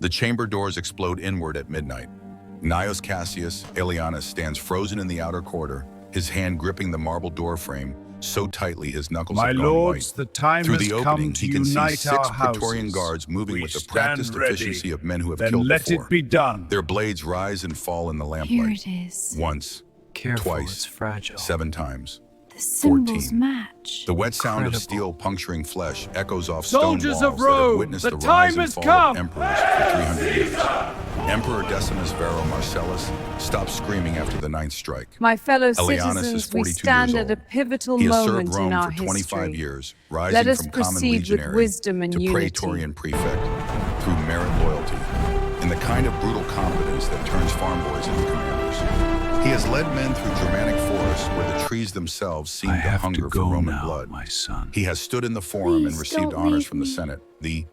The chamber doors explode inward at midnight. Gnaeus Cassius Aelianus stands frozen in the outer corridor, his hand gripping the marble door frame so tightly his knuckles My have gone lords, white. the time Through has the come opening, to he can see unite our 6 Praetorian houses. guards moving We with the stand practiced ready. efficiency of men who have Then killed let before. it be done. Their blades rise and fall in the Here lamplight. it is. Once, Careful, twice, it's fragile. 7 times. The symbols 14. match. The wet sound of Incredible. steel puncturing flesh echoes off stone Soldiers walls of that have Rome, witnessed the the time rise and has fall come! of emperors for 300 years. Emperor Decimus Vero Marcellus stopped screaming after the 9th strike. My fellow Aelianus is citizens, we 42 stand years at a old. pivotal He has served moment in Rome our for 25 history. years, rising Let us from common proceed with legionary wisdom and to unity. Praetorian prefect through merit loyalty, in the kind of brutal competence that turns farm boys into commanders. He has led men through Germanic forests where the trees themselves seem I to have hunger to for go Roman now, blood. my son. He has stood in the forum and Please received don't honors leave from the me. Senate.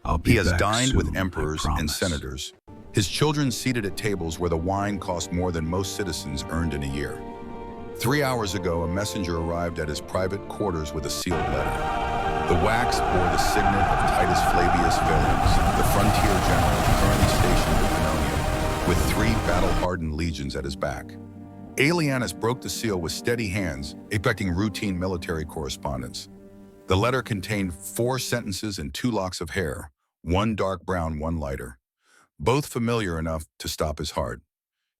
I'll be He has back dined with soon, I emperors and promise. senators. His children seated at tables where the wine cost more than most citizens earned in a year. 3 hours ago, a messenger arrived at his private quarters with a sealed letter. The wax bore the signet of Titus Flavius Valens, the frontier general currently stationed at Pannonia, with 3 battle-hardened legions at his back. Aelianus broke the seal with steady hands, expecting routine military correspondence. The letter contained 4 sentences and 2 locks of hair, one dark brown, one lighter, both familiar enough to stop his heart.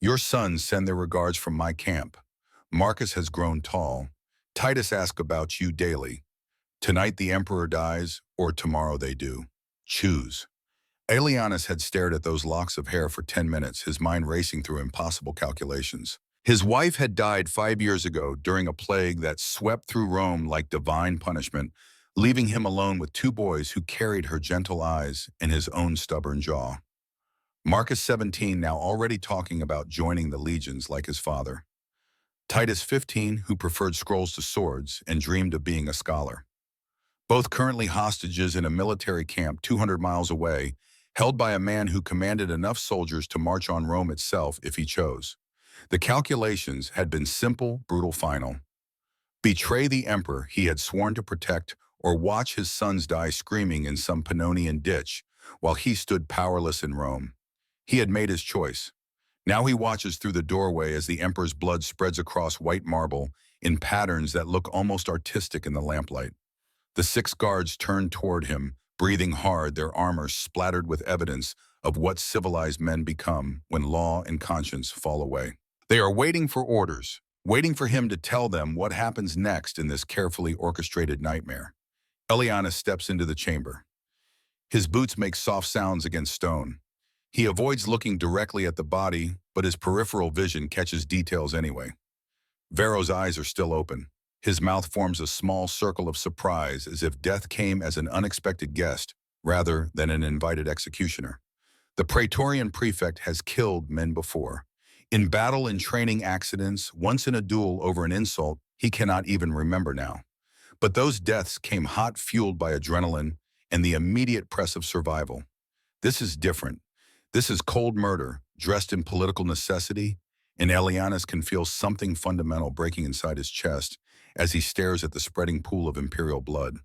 Your sons send their regards from my camp. Marcus has grown tall. Titus asks about you daily. Tonight the emperor dies, or tomorrow they do. Choose. Aelianus had stared at those locks of hair for 10 minutes, his mind racing through impossible calculations. His wife had died 5 years ago during a plague that swept through Rome like divine punishment, leaving him alone with 2 boys who carried her gentle eyes and his own stubborn jaw. Marcus 17 now already talking about joining the legions like his father. Titus 15, who preferred scrolls to swords and dreamed of being a scholar. Both currently hostages in a military camp 200 miles away, held by a man who commanded enough soldiers to march on Rome itself if he chose. The calculations had been simple, brutal, final. Betray the emperor he had sworn to protect, or watch his sons die screaming in some Pannonian ditch while he stood powerless in Rome. He had made his choice. Now he watches through the doorway as the emperor's blood spreads across white marble in patterns that look almost artistic in the lamplight. The 6 guards turn toward him, breathing hard, their armor splattered with evidence of what civilized men become when law and conscience fall away. They are waiting for orders, waiting for him to tell them what happens next in this carefully orchestrated nightmare. Aelianus steps into the chamber. His boots make soft sounds against stone. He avoids looking directly at the body, but his peripheral vision catches details anyway. Vero's eyes are still open. His mouth forms a small circle of surprise, as if death came as an unexpected guest rather than an invited executioner. The Praetorian prefect has killed men before. In battle and training accidents, once in a duel over an insult he cannot even remember now. But those deaths came hot, fueled by adrenaline and the immediate press of survival. This is different. This is cold murder, dressed in political necessity, and Aelianus can feel something fundamental breaking inside his chest as he stares at the spreading pool of imperial blood.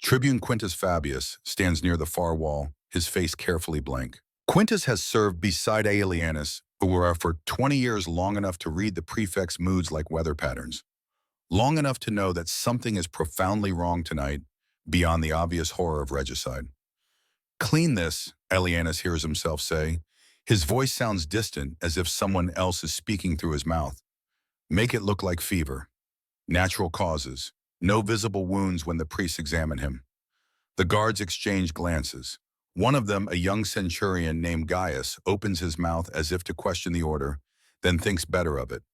Tribune Quintus Fabius stands near the far wall, his face carefully blank. Quintus has served beside Aelianus for 20 years, long enough to read the prefect's moods like weather patterns. Long enough to know that something is profoundly wrong tonight, beyond the obvious horror of regicide. Clean this, Aelianus hears himself say. His voice sounds distant, as if someone else is speaking through his mouth. Make it look like fever. Natural causes. No visible wounds when the priests examine him. The guards exchange glances. One of them, a young centurion named Gaius, opens his mouth as if to question the order, then thinks better of it.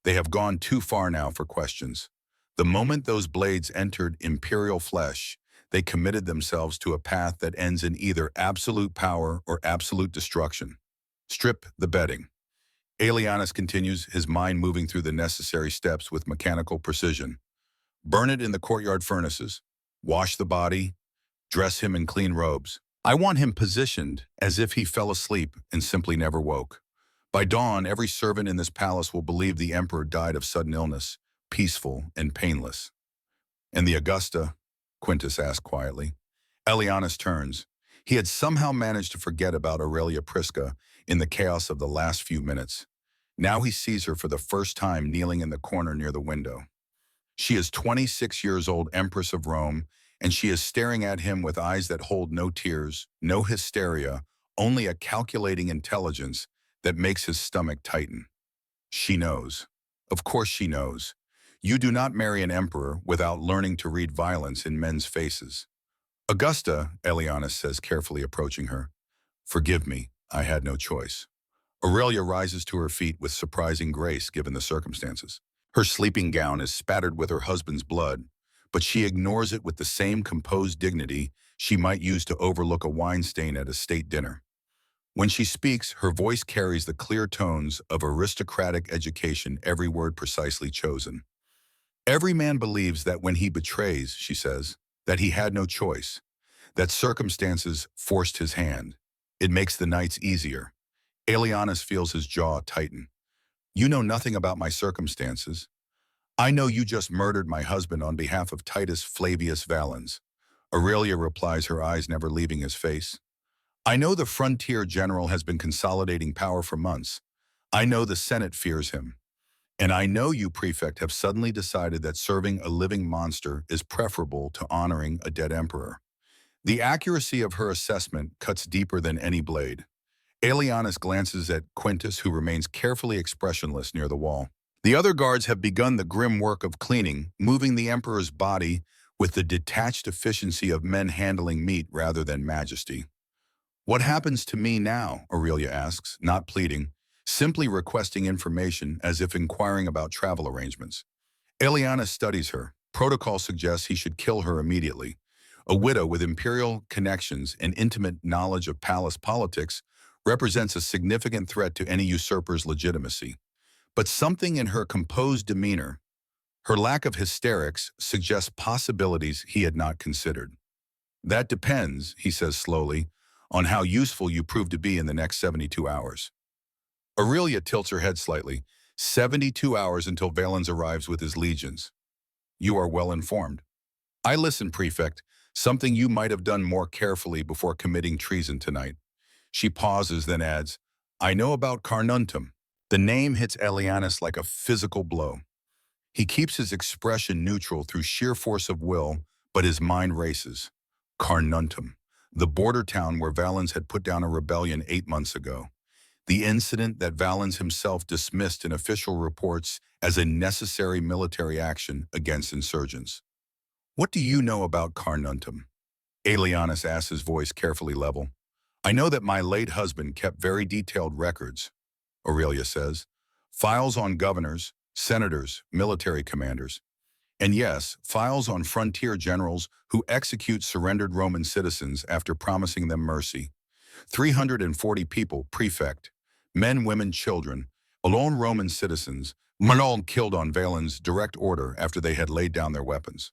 They have gone too far now for questions. The moment those blades entered imperial flesh, they committed themselves to a path that ends in either absolute power or absolute destruction. Strip the bedding. Aelianus continues, his mind moving through the necessary steps with mechanical precision. Burn it in the courtyard furnaces. Wash the body. Dress him in clean robes. I want him positioned as if he fell asleep and simply never woke. By dawn, every servant in this palace will believe the emperor died of sudden illness, peaceful and painless. And the Augusta? Quintus asked quietly. Aelianus turns. He had somehow managed to forget about Aurelia Prisca in the chaos of the last few minutes. Now he sees her for the first time kneeling in the corner near the window. She is 26 years old, Empress of Rome, and she is staring at him with eyes that hold no tears, no hysteria, only a calculating intelligence that makes his stomach tighten. She knows. Of course she knows. You do not marry an emperor without learning to read violence in men's faces. Augusta, Elianis says, carefully approaching her. Forgive me, I had no choice. Aurelia rises to her feet with surprising grace given the circumstances. Her sleeping gown is spattered with her husband's blood, but she ignores it with the same composed dignity she might use to overlook a wine stain at a state dinner. When she speaks, her voice carries the clear tones of aristocratic education, every word precisely chosen. Every man believes that when he betrays, she says, that he had no choice, that circumstances forced his hand. It makes the nights easier. Aelianus feels his jaw tighten. You know nothing about my circumstances. I know you just murdered my husband on behalf of Titus Flavius Valens. Aurelia replies, her eyes never leaving his face. I know the frontier general has been consolidating power for months. I know the Senate fears him. And I know you, prefect, have suddenly decided that serving a living monster is preferable to honoring a dead emperor. The accuracy of her assessment cuts deeper than any blade. Aelianus glances at Quintus, who remains carefully expressionless near the wall. The other guards have begun the grim work of cleaning, moving the emperor's body with the detached efficiency of men handling meat rather than majesty. What happens to me now? Aurelia asks, not pleading, simply requesting information as if inquiring about travel arrangements. Aelianus studies her. Protocol suggests he should kill her immediately. A widow with imperial connections and intimate knowledge of palace politics represents a significant threat to any usurper's legitimacy. But something in her composed demeanor, her lack of hysterics, suggests possibilities he had not considered. That depends, he says slowly, on how useful you prove to be in the next 72 hours. Aurelia tilts her head slightly. 72 hours until Valens arrives with his legions. You are well informed. I listen, prefect, something you might have done more carefully before committing treason tonight. She pauses, then adds, I know about Carnuntum. The name hits Aelianus like a physical blow. He keeps his expression neutral through sheer force of will, but his mind races. Carnuntum, the border town where Valens had put down a rebellion 8 months ago. The incident that Valens himself dismissed in official reports as a necessary military action against insurgents. What do you know about Carnuntum? Aelianus asks, his voice carefully level. I know that my late husband kept very detailed records, Aurelia says. Files on governors, senators, military commanders. And yes, files on frontier generals who execute surrendered Roman citizens after promising them mercy. 340 people, prefect. Men, women, children, alone Roman citizens, all killed on Valens' direct order after they had laid down their weapons.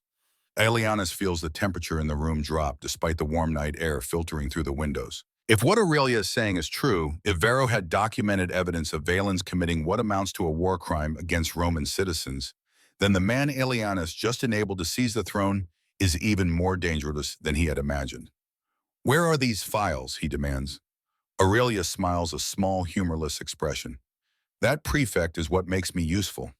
Aelianus feels the temperature in the room drop despite the warm night air filtering through the windows. If what Aurelia is saying is true, if Varro had documented evidence of Valens committing what amounts to a war crime against Roman citizens, then the man Aelianus just enabled to seize the throne is even more dangerous than he had imagined. Where are these files, he demands. Aurelia smiles a small, humorless expression. That, prefect, is what makes me useful.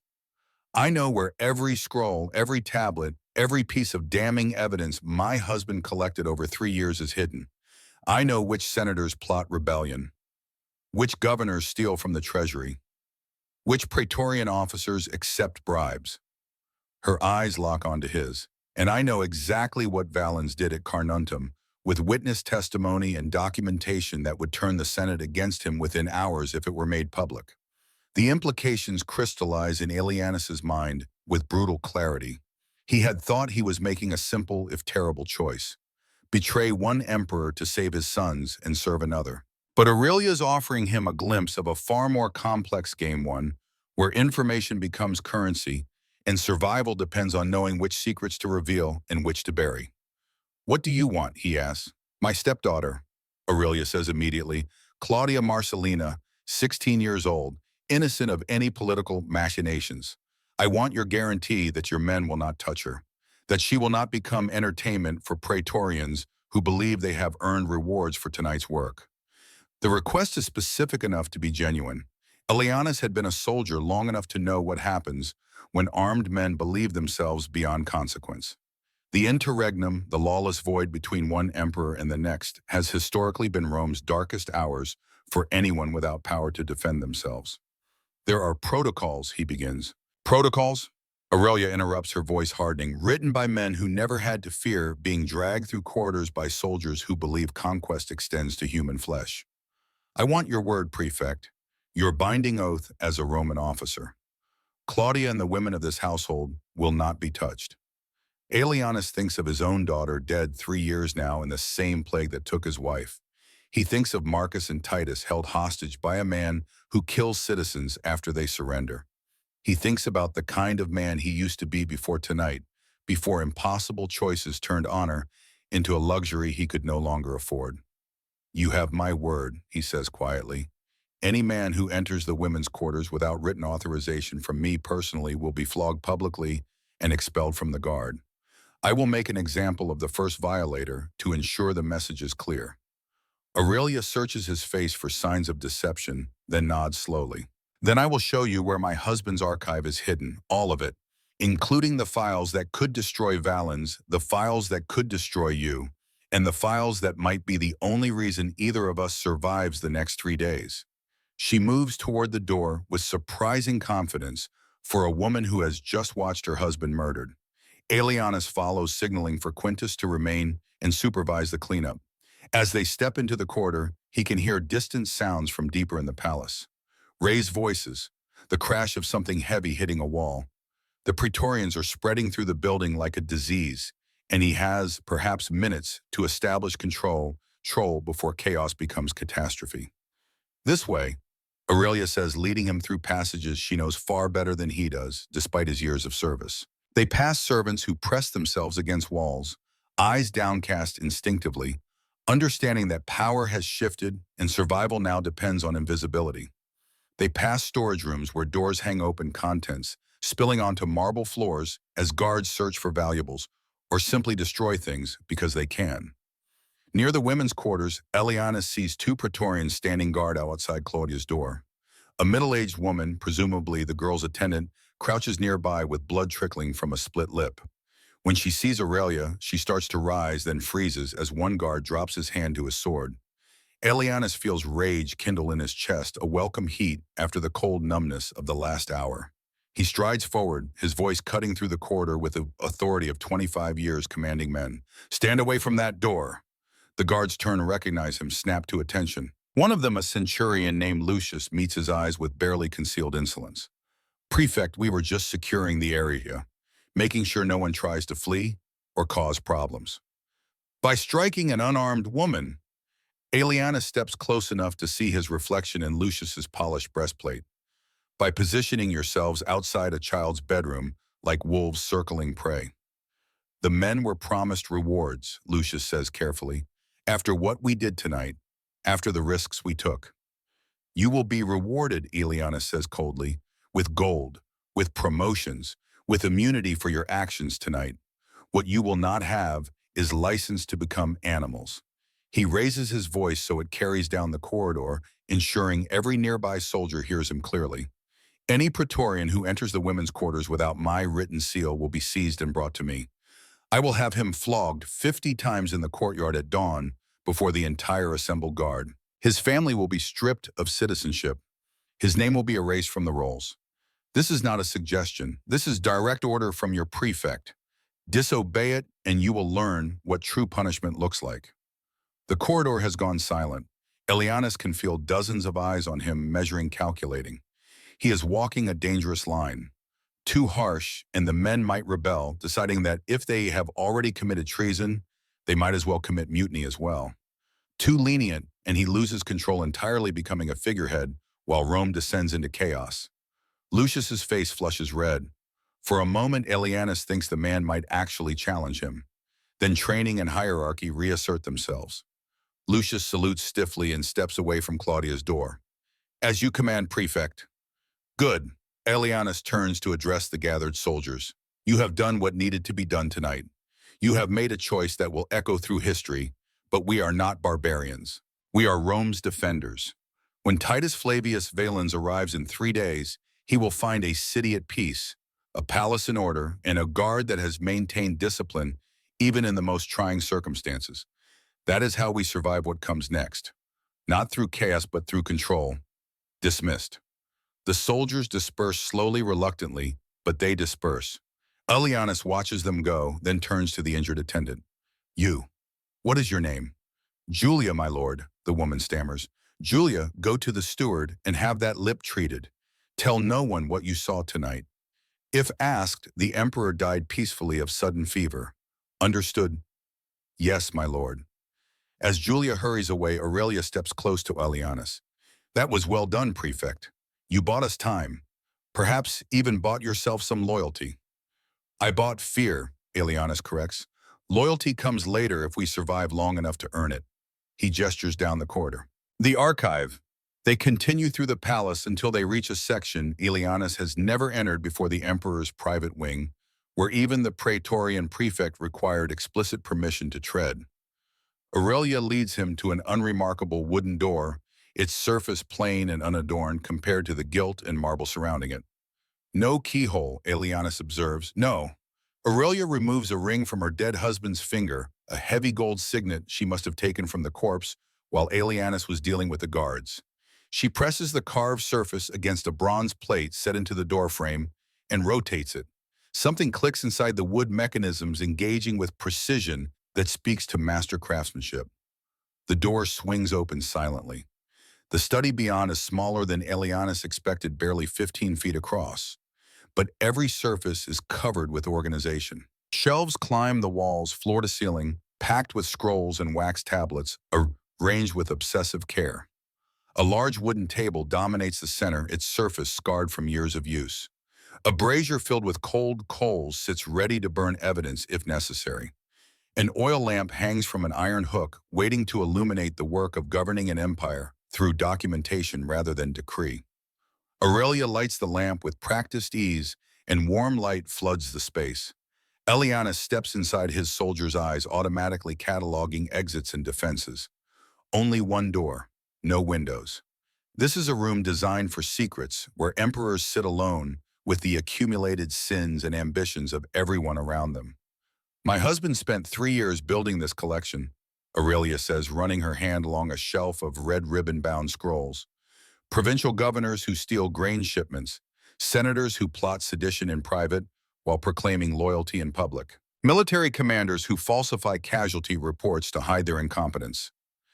I know where every scroll, every tablet, every piece of damning evidence my husband collected over 3 years is hidden. I know which senators plot rebellion, which governors steal from the treasury, which Praetorian officers accept bribes. Her eyes lock onto his, and I know exactly what Valens did at Carnuntum, with witness testimony and documentation that would turn the Senate against him within hours if it were made public. The implications crystallize in Aelianus's mind with brutal clarity. He had thought he was making a simple, if terrible, choice. Betray one emperor to save his sons and serve another. But Aurelia's offering him a glimpse of a far more complex game, one where information becomes currency and survival depends on knowing which secrets to reveal and which to bury. What do you want? He asks. My stepdaughter, Aurelia says immediately, Claudia Marcellina, 16 years old, innocent of any political machinations. I want your guarantee that your men will not touch her, that she will not become entertainment for Praetorians who believe they have earned rewards for tonight's work. The request is specific enough to be genuine. Elianis had been a soldier long enough to know what happens when armed men believe themselves beyond consequence. The interregnum, the lawless void between one emperor and the next, has historically been Rome's darkest hours for anyone without power to defend themselves. There are protocols, he begins. Protocols? Aurelia interrupts, her voice hardening, written by men who never had to fear being dragged through corridors by soldiers who believe conquest extends to human flesh. I want your word, Prefect, your binding oath as a Roman officer. Claudia and the women of this household will not be touched. Aelianus thinks of his own daughter, dead 3 years now in the same plague that took his wife. He thinks of Marcus and Titus held hostage by a man who kills citizens after they surrender. He thinks about the kind of man he used to be before tonight, before impossible choices turned honor into a luxury he could no longer afford. You have my word, he says quietly. Any man who enters the women's quarters without written authorization from me personally will be flogged publicly and expelled from the guard. I will make an example of the first violator to ensure the message is clear. Aurelia searches his face for signs of deception, then nods slowly. Then I will show you where my husband's archive is hidden, all of it, including the files that could destroy Valens, the files that could destroy you, and the files that might be the only reason either of us survives the next 3 days. She moves toward the door with surprising confidence for a woman who has just watched her husband murdered. Aelianus follows, signaling for Quintus to remain and supervise the cleanup. As they step into the corridor, he can hear distant sounds from deeper in the palace. Raised voices, the crash of something heavy hitting a wall. The Praetorians are spreading through the building like a disease, and he has, perhaps, minutes to establish control before chaos becomes catastrophe. This way, Aurelia says, leading him through passages she knows far better than he does, despite his years of service. They pass servants who press themselves against walls, eyes downcast instinctively, understanding that power has shifted and survival now depends on invisibility. They pass storage rooms where doors hang open, contents spilling onto marble floors as guards search for valuables or simply destroy things because they can. Near the women's quarters, Elianus sees 2 Praetorians standing guard outside Claudia's door. A middle-aged woman, presumably the girl's attendant, crouches nearby with blood trickling from a split lip. When she sees Aurelia, she starts to rise, then freezes as one guard drops his hand to his sword. Elianus feels rage kindle in his chest, a welcome heat after the cold numbness of the last hour. He strides forward, his voice cutting through the corridor with the authority of 25 years commanding men. Stand away from that door. The guards turn and recognize him, snap to attention. One of them, a centurion named Lucius, meets his eyes with barely concealed insolence. Prefect, we were just securing the area, making sure no one tries to flee or cause problems. By striking an unarmed woman, Aelianus steps close enough to see his reflection in Lucius's polished breastplate. By positioning yourselves outside a child's bedroom like wolves circling prey. The men were promised rewards, Lucius says carefully, after what we did tonight, after the risks we took. You will be rewarded, Aelianus says coldly, with gold, with promotions, with immunity for your actions tonight. What you will not have is license to become animals. He raises his voice so it carries down the corridor, ensuring every nearby soldier hears him clearly. Any Praetorian who enters the women's quarters without my written seal will be seized and brought to me. I will have him flogged 50 times in the courtyard at dawn before the entire assembled guard. His family will be stripped of citizenship. His name will be erased from the rolls. This is not a suggestion. This is direct order from your prefect. Disobey it, and you will learn what true punishment looks like. The corridor has gone silent. Elianus can feel dozens of eyes on him, measuring, calculating. He is walking a dangerous line. Too harsh, and the men might rebel, deciding that if they have already committed treason, they might as well commit mutiny as well. Too lenient, and he loses control entirely, becoming a figurehead while Rome descends into chaos. Lucius's face flushes red. For a moment, Aelianus thinks the man might actually challenge him. Then training and hierarchy reassert themselves. Lucius salutes stiffly and steps away from Claudia's door. As you command, Prefect. Good. Aelianus turns to address the gathered soldiers. You have done what needed to be done tonight. You have made a choice that will echo through history, But we are not barbarians. We are Rome's defenders. When Titus Flavius Valens arrives in 3 days, he will find a city at peace, a palace in order, and a guard that has maintained discipline even in the most trying circumstances. That is how we survive what comes next. Not through chaos, but through control. Dismissed. The soldiers disperse slowly, reluctantly, but they disperse. Aelianus watches them go, then turns to the injured attendant. You, what is your name? Julia, my lord, the woman stammers. Julia, go to the steward and have that lip treated. Tell no one what you saw tonight. If asked, the emperor died peacefully of sudden fever. Understood? Yes, my lord. As Julia hurries away, Aurelia steps close to Aelianus. That was well done, prefect. You bought us time. Perhaps even bought yourself some loyalty. I bought fear, Aelianus corrects. Loyalty comes later if we survive long enough to earn it. He gestures down the corridor. The archive. They continue through the palace until they reach a section Aelianus has never entered before, the emperor's private wing, where even the Praetorian prefect required explicit permission to tread. Aurelia leads him to an unremarkable wooden door, its surface plain and unadorned compared to the gilt and marble surrounding it. No keyhole, Aelianus observes. No. Aurelia removes a ring from her dead husband's finger, a heavy gold signet she must have taken from the corpse while Aelianus was dealing with the guards. She presses the carved surface against a bronze plate set into the doorframe and rotates it. Something clicks inside the wood mechanisms, engaging with precision that speaks to master craftsmanship. The door swings open silently. The study beyond is smaller than Aelianus expected, barely 15 feet across. But every surface is covered with organization. Shelves climb the walls, floor to ceiling, packed with scrolls and wax tablets, arranged with obsessive care. A large wooden table dominates the center, its surface scarred from years of use. A brazier filled with cold coals sits ready to burn evidence if necessary. An oil lamp hangs from an iron hook, waiting to illuminate the work of governing an empire through documentation rather than decree. Aurelia lights the lamp with practiced ease, and warm light floods the space. Aelianus steps inside, his soldier's eyes automatically cataloging exits and defenses. Only one door, no windows. This is a room designed for secrets, where emperors sit alone with the accumulated sins and ambitions of everyone around them. My husband spent 3 years building this collection, Aurelia says, running her hand along a shelf of red ribbon-bound scrolls. Provincial governors who steal grain shipments, senators who plot sedition in private while proclaiming loyalty in public, military commanders who falsify casualty reports to hide their incompetence.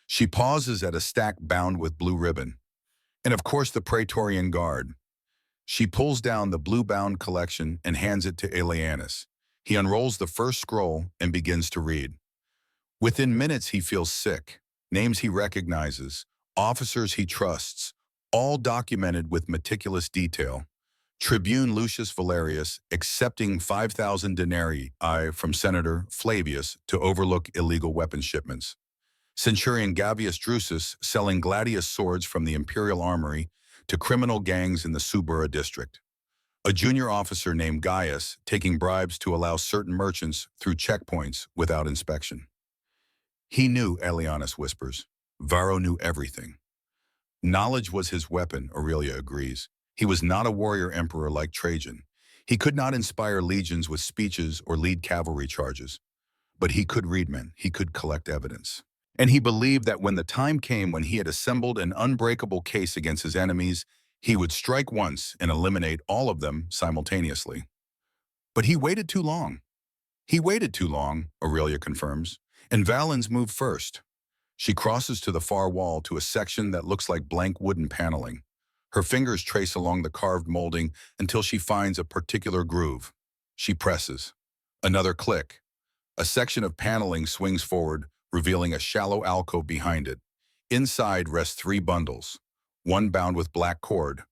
She pauses at a stack bound with blue ribbon. And of course the Praetorian Guard. She pulls down the blue-bound collection and hands it to Aelianus. He unrolls the first scroll and begins to read. Within minutes he feels sick. Names he recognizes, officers he trusts, all documented with meticulous detail. Tribune Lucius Valerius accepting 5,000 denarii from Senator Flavius to overlook illegal weapons shipments. Centurion Gavius Drusus selling gladius swords from the imperial armory to criminal gangs in the Subura district. A junior officer named Gaius taking bribes to allow certain merchants through checkpoints without inspection. He knew, Aelianus whispers. Varro knew everything. Knowledge was his weapon, Aurelia agrees. He was not a warrior emperor like Trajan. He could not inspire legions with speeches or lead cavalry charges. But he could read men, he could collect evidence. And he believed that when the time came when he had assembled an unbreakable case against his enemies, he would strike once and eliminate all of them simultaneously. But he waited too long. He waited too long, Aurelia confirms, and Valens moved first. She crosses to the far wall to a section that looks like blank wooden paneling. Her fingers trace along the carved molding until she finds a particular groove. She presses. Another click. A section of paneling swings forward, revealing a shallow alcove behind it. Inside rest 3 bundles, one bound with black cord,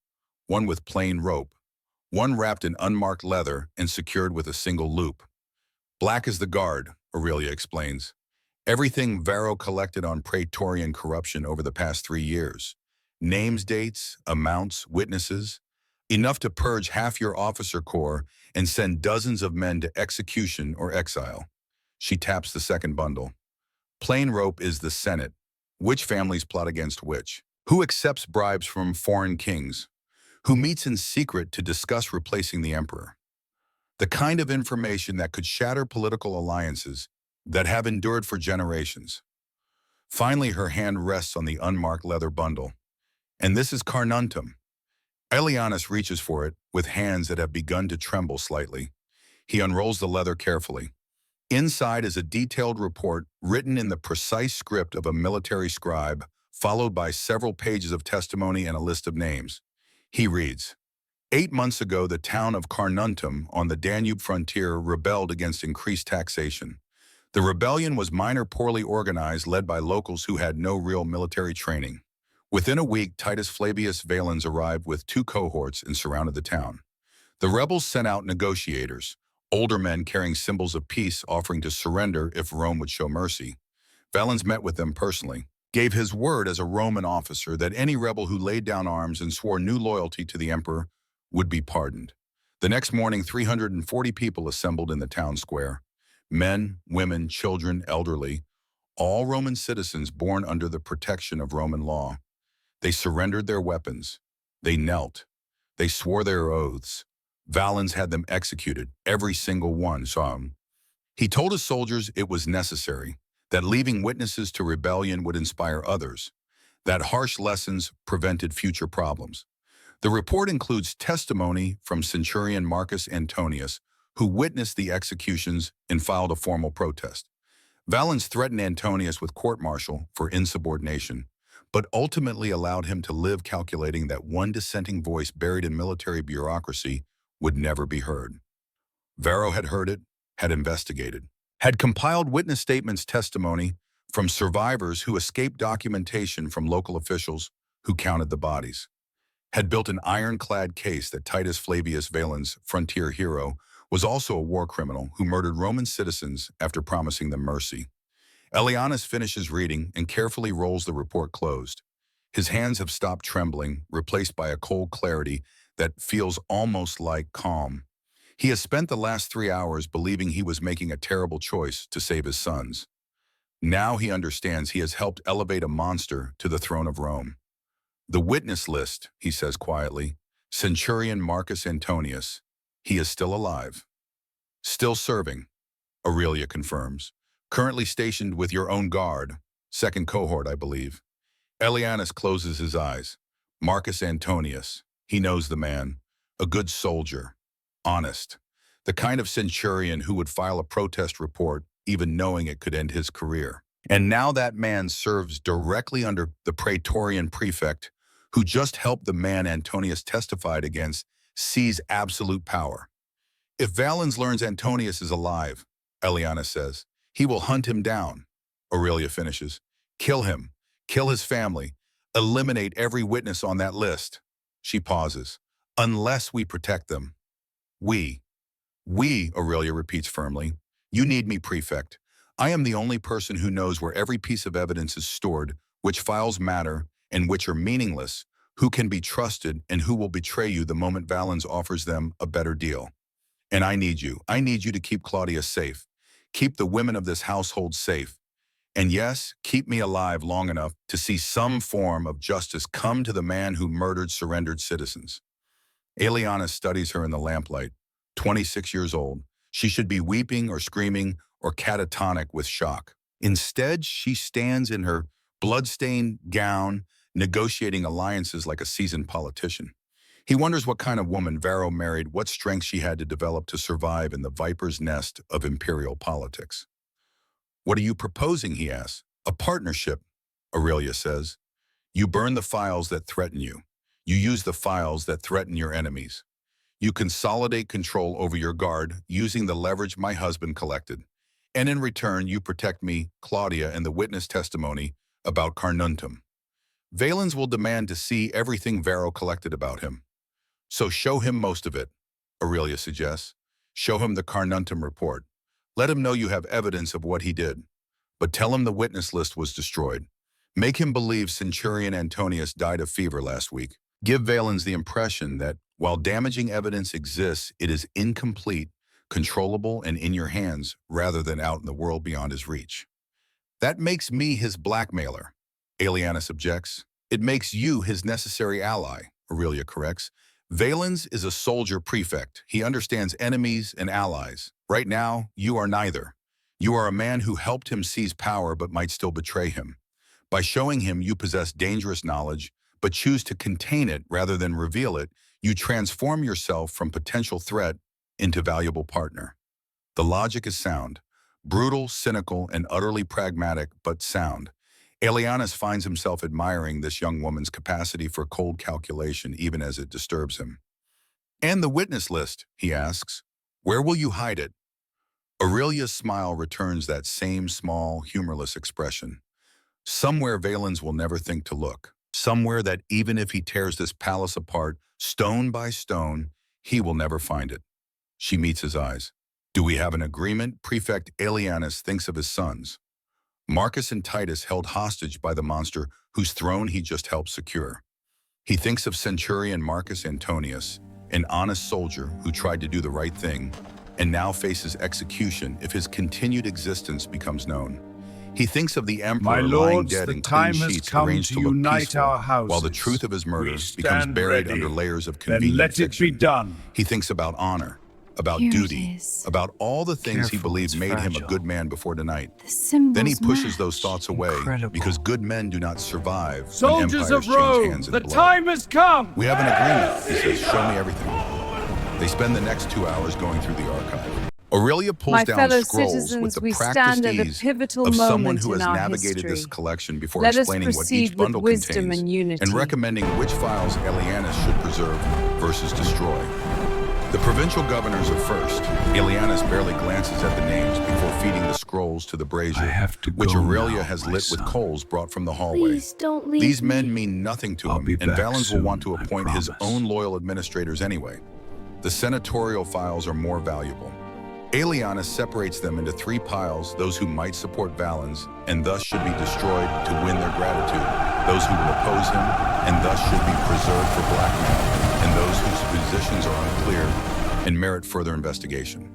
one with plain rope, one wrapped in unmarked leather and secured with a single loop. Black is the guard, Aurelia explains. Everything Varro collected on Praetorian corruption over the past 3 years. Names, dates, amounts, witnesses. Enough to purge half your officer corps and send dozens of men to execution or exile. She taps the second bundle. Plain rope is the Senate. Which families plot against which? Who accepts bribes from foreign kings? Who meets in secret to discuss replacing the emperor? The kind of information that could shatter political alliances that have endured for generations. Finally, her hand rests on the unmarked leather bundle. And this is Carnuntum. Elianus reaches for it with hands that have begun to tremble slightly. He unrolls the leather carefully. Inside is a detailed report written in the precise script of a military scribe, followed by several pages of testimony and a list of names. He reads, 8 months ago, the town of Carnuntum on the Danube frontier rebelled against increased taxation. The rebellion was minor, poorly organized, led by locals who had no real military training. Within a week, Titus Flavius Valens arrived with 2 cohorts and surrounded the town. The rebels sent out negotiators, older men carrying symbols of peace, offering to surrender if Rome would show mercy. Valens met with them personally, gave his word as a Roman officer that any rebel who laid down arms and swore new loyalty to the emperor would be pardoned. The next morning, 340 people assembled in the town square. Men, women, children, elderly, all Roman citizens born under the protection of Roman law. They surrendered their weapons. They knelt. They swore their oaths. Valens had them executed, every single one saw him. He told his soldiers it was necessary, that leaving witnesses to rebellion would inspire others, that harsh lessons prevented future problems. The report includes testimony from Centurion Marcus Antonius, who witnessed the executions and filed a formal protest. Valens threatened Antonius with court-martial for insubordination, but ultimately allowed him to live, calculating that one dissenting voice buried in military bureaucracy would never be heard. Varro had heard it, had investigated, had compiled witness statements, testimony from survivors who escaped documentation from local officials who counted the bodies, had built an ironclad case that Titus Flavius Valens, frontier hero, was also a war criminal who murdered Roman citizens after promising them mercy. Elianus finishes reading and carefully rolls the report closed. His hands have stopped trembling, replaced by a cold clarity that feels almost like calm. He has spent the last 3 hours believing he was making a terrible choice to save his sons. Now he understands he has helped elevate a monster to the throne of Rome. The witness list, he says quietly, Centurion Marcus Antonius. He is still alive. Still serving, Aurelia confirms. Currently stationed with your own guard, 2nd cohort, I believe. Elianus closes his eyes. Marcus Antonius. He knows the man. A good soldier. Honest. The kind of centurion who would file a protest report even knowing it could end his career. And now that man serves directly under the Praetorian prefect who just helped the man Antonius testified against seize absolute power. If Valens learns Antonius is alive, Elianus says, he will hunt him down. Aurelia finishes. Kill him. Kill his family. Eliminate every witness on that list. She pauses. Unless we protect them. We, Aurelia repeats firmly. You need me, prefect. I am the only person who knows where every piece of evidence is stored, which files matter and which are meaningless, who can be trusted and who will betray you the moment Valens offers them a better deal. And I need you. I need you to keep Claudia safe. Keep the women of this household safe. And yes, keep me alive long enough to see some form of justice come to the man who murdered surrendered citizens. Elianus studies her in the lamplight, 26 years old. She should be weeping or screaming or catatonic with shock. Instead, she stands in her blood-stained gown, negotiating alliances like a seasoned politician. He wonders what kind of woman Varro married, what strength she had to develop to survive in the viper's nest of imperial politics. What are you proposing, he asks. A partnership, Aurelia says. You burn the files that threaten you. You use the files that threaten your enemies. You consolidate control over your guard using the leverage my husband collected. And in return, you protect me, Claudia, and the witness testimony about Carnuntum. Valens will demand to see everything Varro collected about him. So show him most of it, Aurelia suggests. Show him the Carnuntum report. Let him know you have evidence of what he did. But tell him the witness list was destroyed. Make him believe Centurion Antonius died of fever last week. Give Valens the impression that while damaging evidence exists, it is incomplete, controllable, and in your hands rather than out in the world beyond his reach. That makes me his blackmailer, Aelianus objects. It makes you his necessary ally, Aurelia corrects. Valens is a soldier prefect. He understands enemies and allies. Right now, you are neither. You are a man who helped him seize power but might still betray him. By showing him you possess dangerous knowledge, but choose to contain it rather than reveal it, you transform yourself from potential threat into valuable partner. The logic is sound. Brutal, cynical, and utterly pragmatic, but sound. Aelianus finds himself admiring this young woman's capacity for cold calculation even as it disturbs him. "And the witness list," he asks. "Where will you hide it?" Aurelia's smile returns that same small, humorless expression. Somewhere Valens will never think to look. Somewhere that even if he tears this palace apart, stone by stone, he will never find it. She meets his eyes. "Do we have an agreement?" Prefect Aelianus thinks of his sons. Marcus and Titus held hostage by the monster whose throne he just helped secure. He thinks of Centurion Marcus Antonius, an honest soldier who tried to do the right thing, and now faces execution if his continued existence becomes known. He thinks of the emperor lying dead in clean sheets arranged to look peaceful, while the truth of his murder becomes buried under layers of convenient fiction. He thinks about honor, about duty, about all the things he believed made him a good man before tonight. Then he pushes those thoughts away because good men do not survive when empires change hands in blood. The time has come! "We have an agreement," he says. "Show me everything." They spend the next 2 hours going through the archive. Aurelia pulls down scrolls with the practiced ease of someone who has navigated this collection before explaining what each bundle contains and recommending which files Aelianus should preserve versus destroy. The provincial governors are first. Aelianus barely glances at the names before feeding the scrolls to the brazier, which Aurelia has lit with coals brought from the hallway. Please don't leave These men me. mean nothing to him, and Valens will want to appoint his own loyal administrators anyway. The senatorial files are more valuable. Aelianus separates them into 3 piles: those who might support Valens and thus should be destroyed to win their gratitude, those who will oppose him and thus should be preserved for blackmail, and those whose positions are unclear and merit further investigation.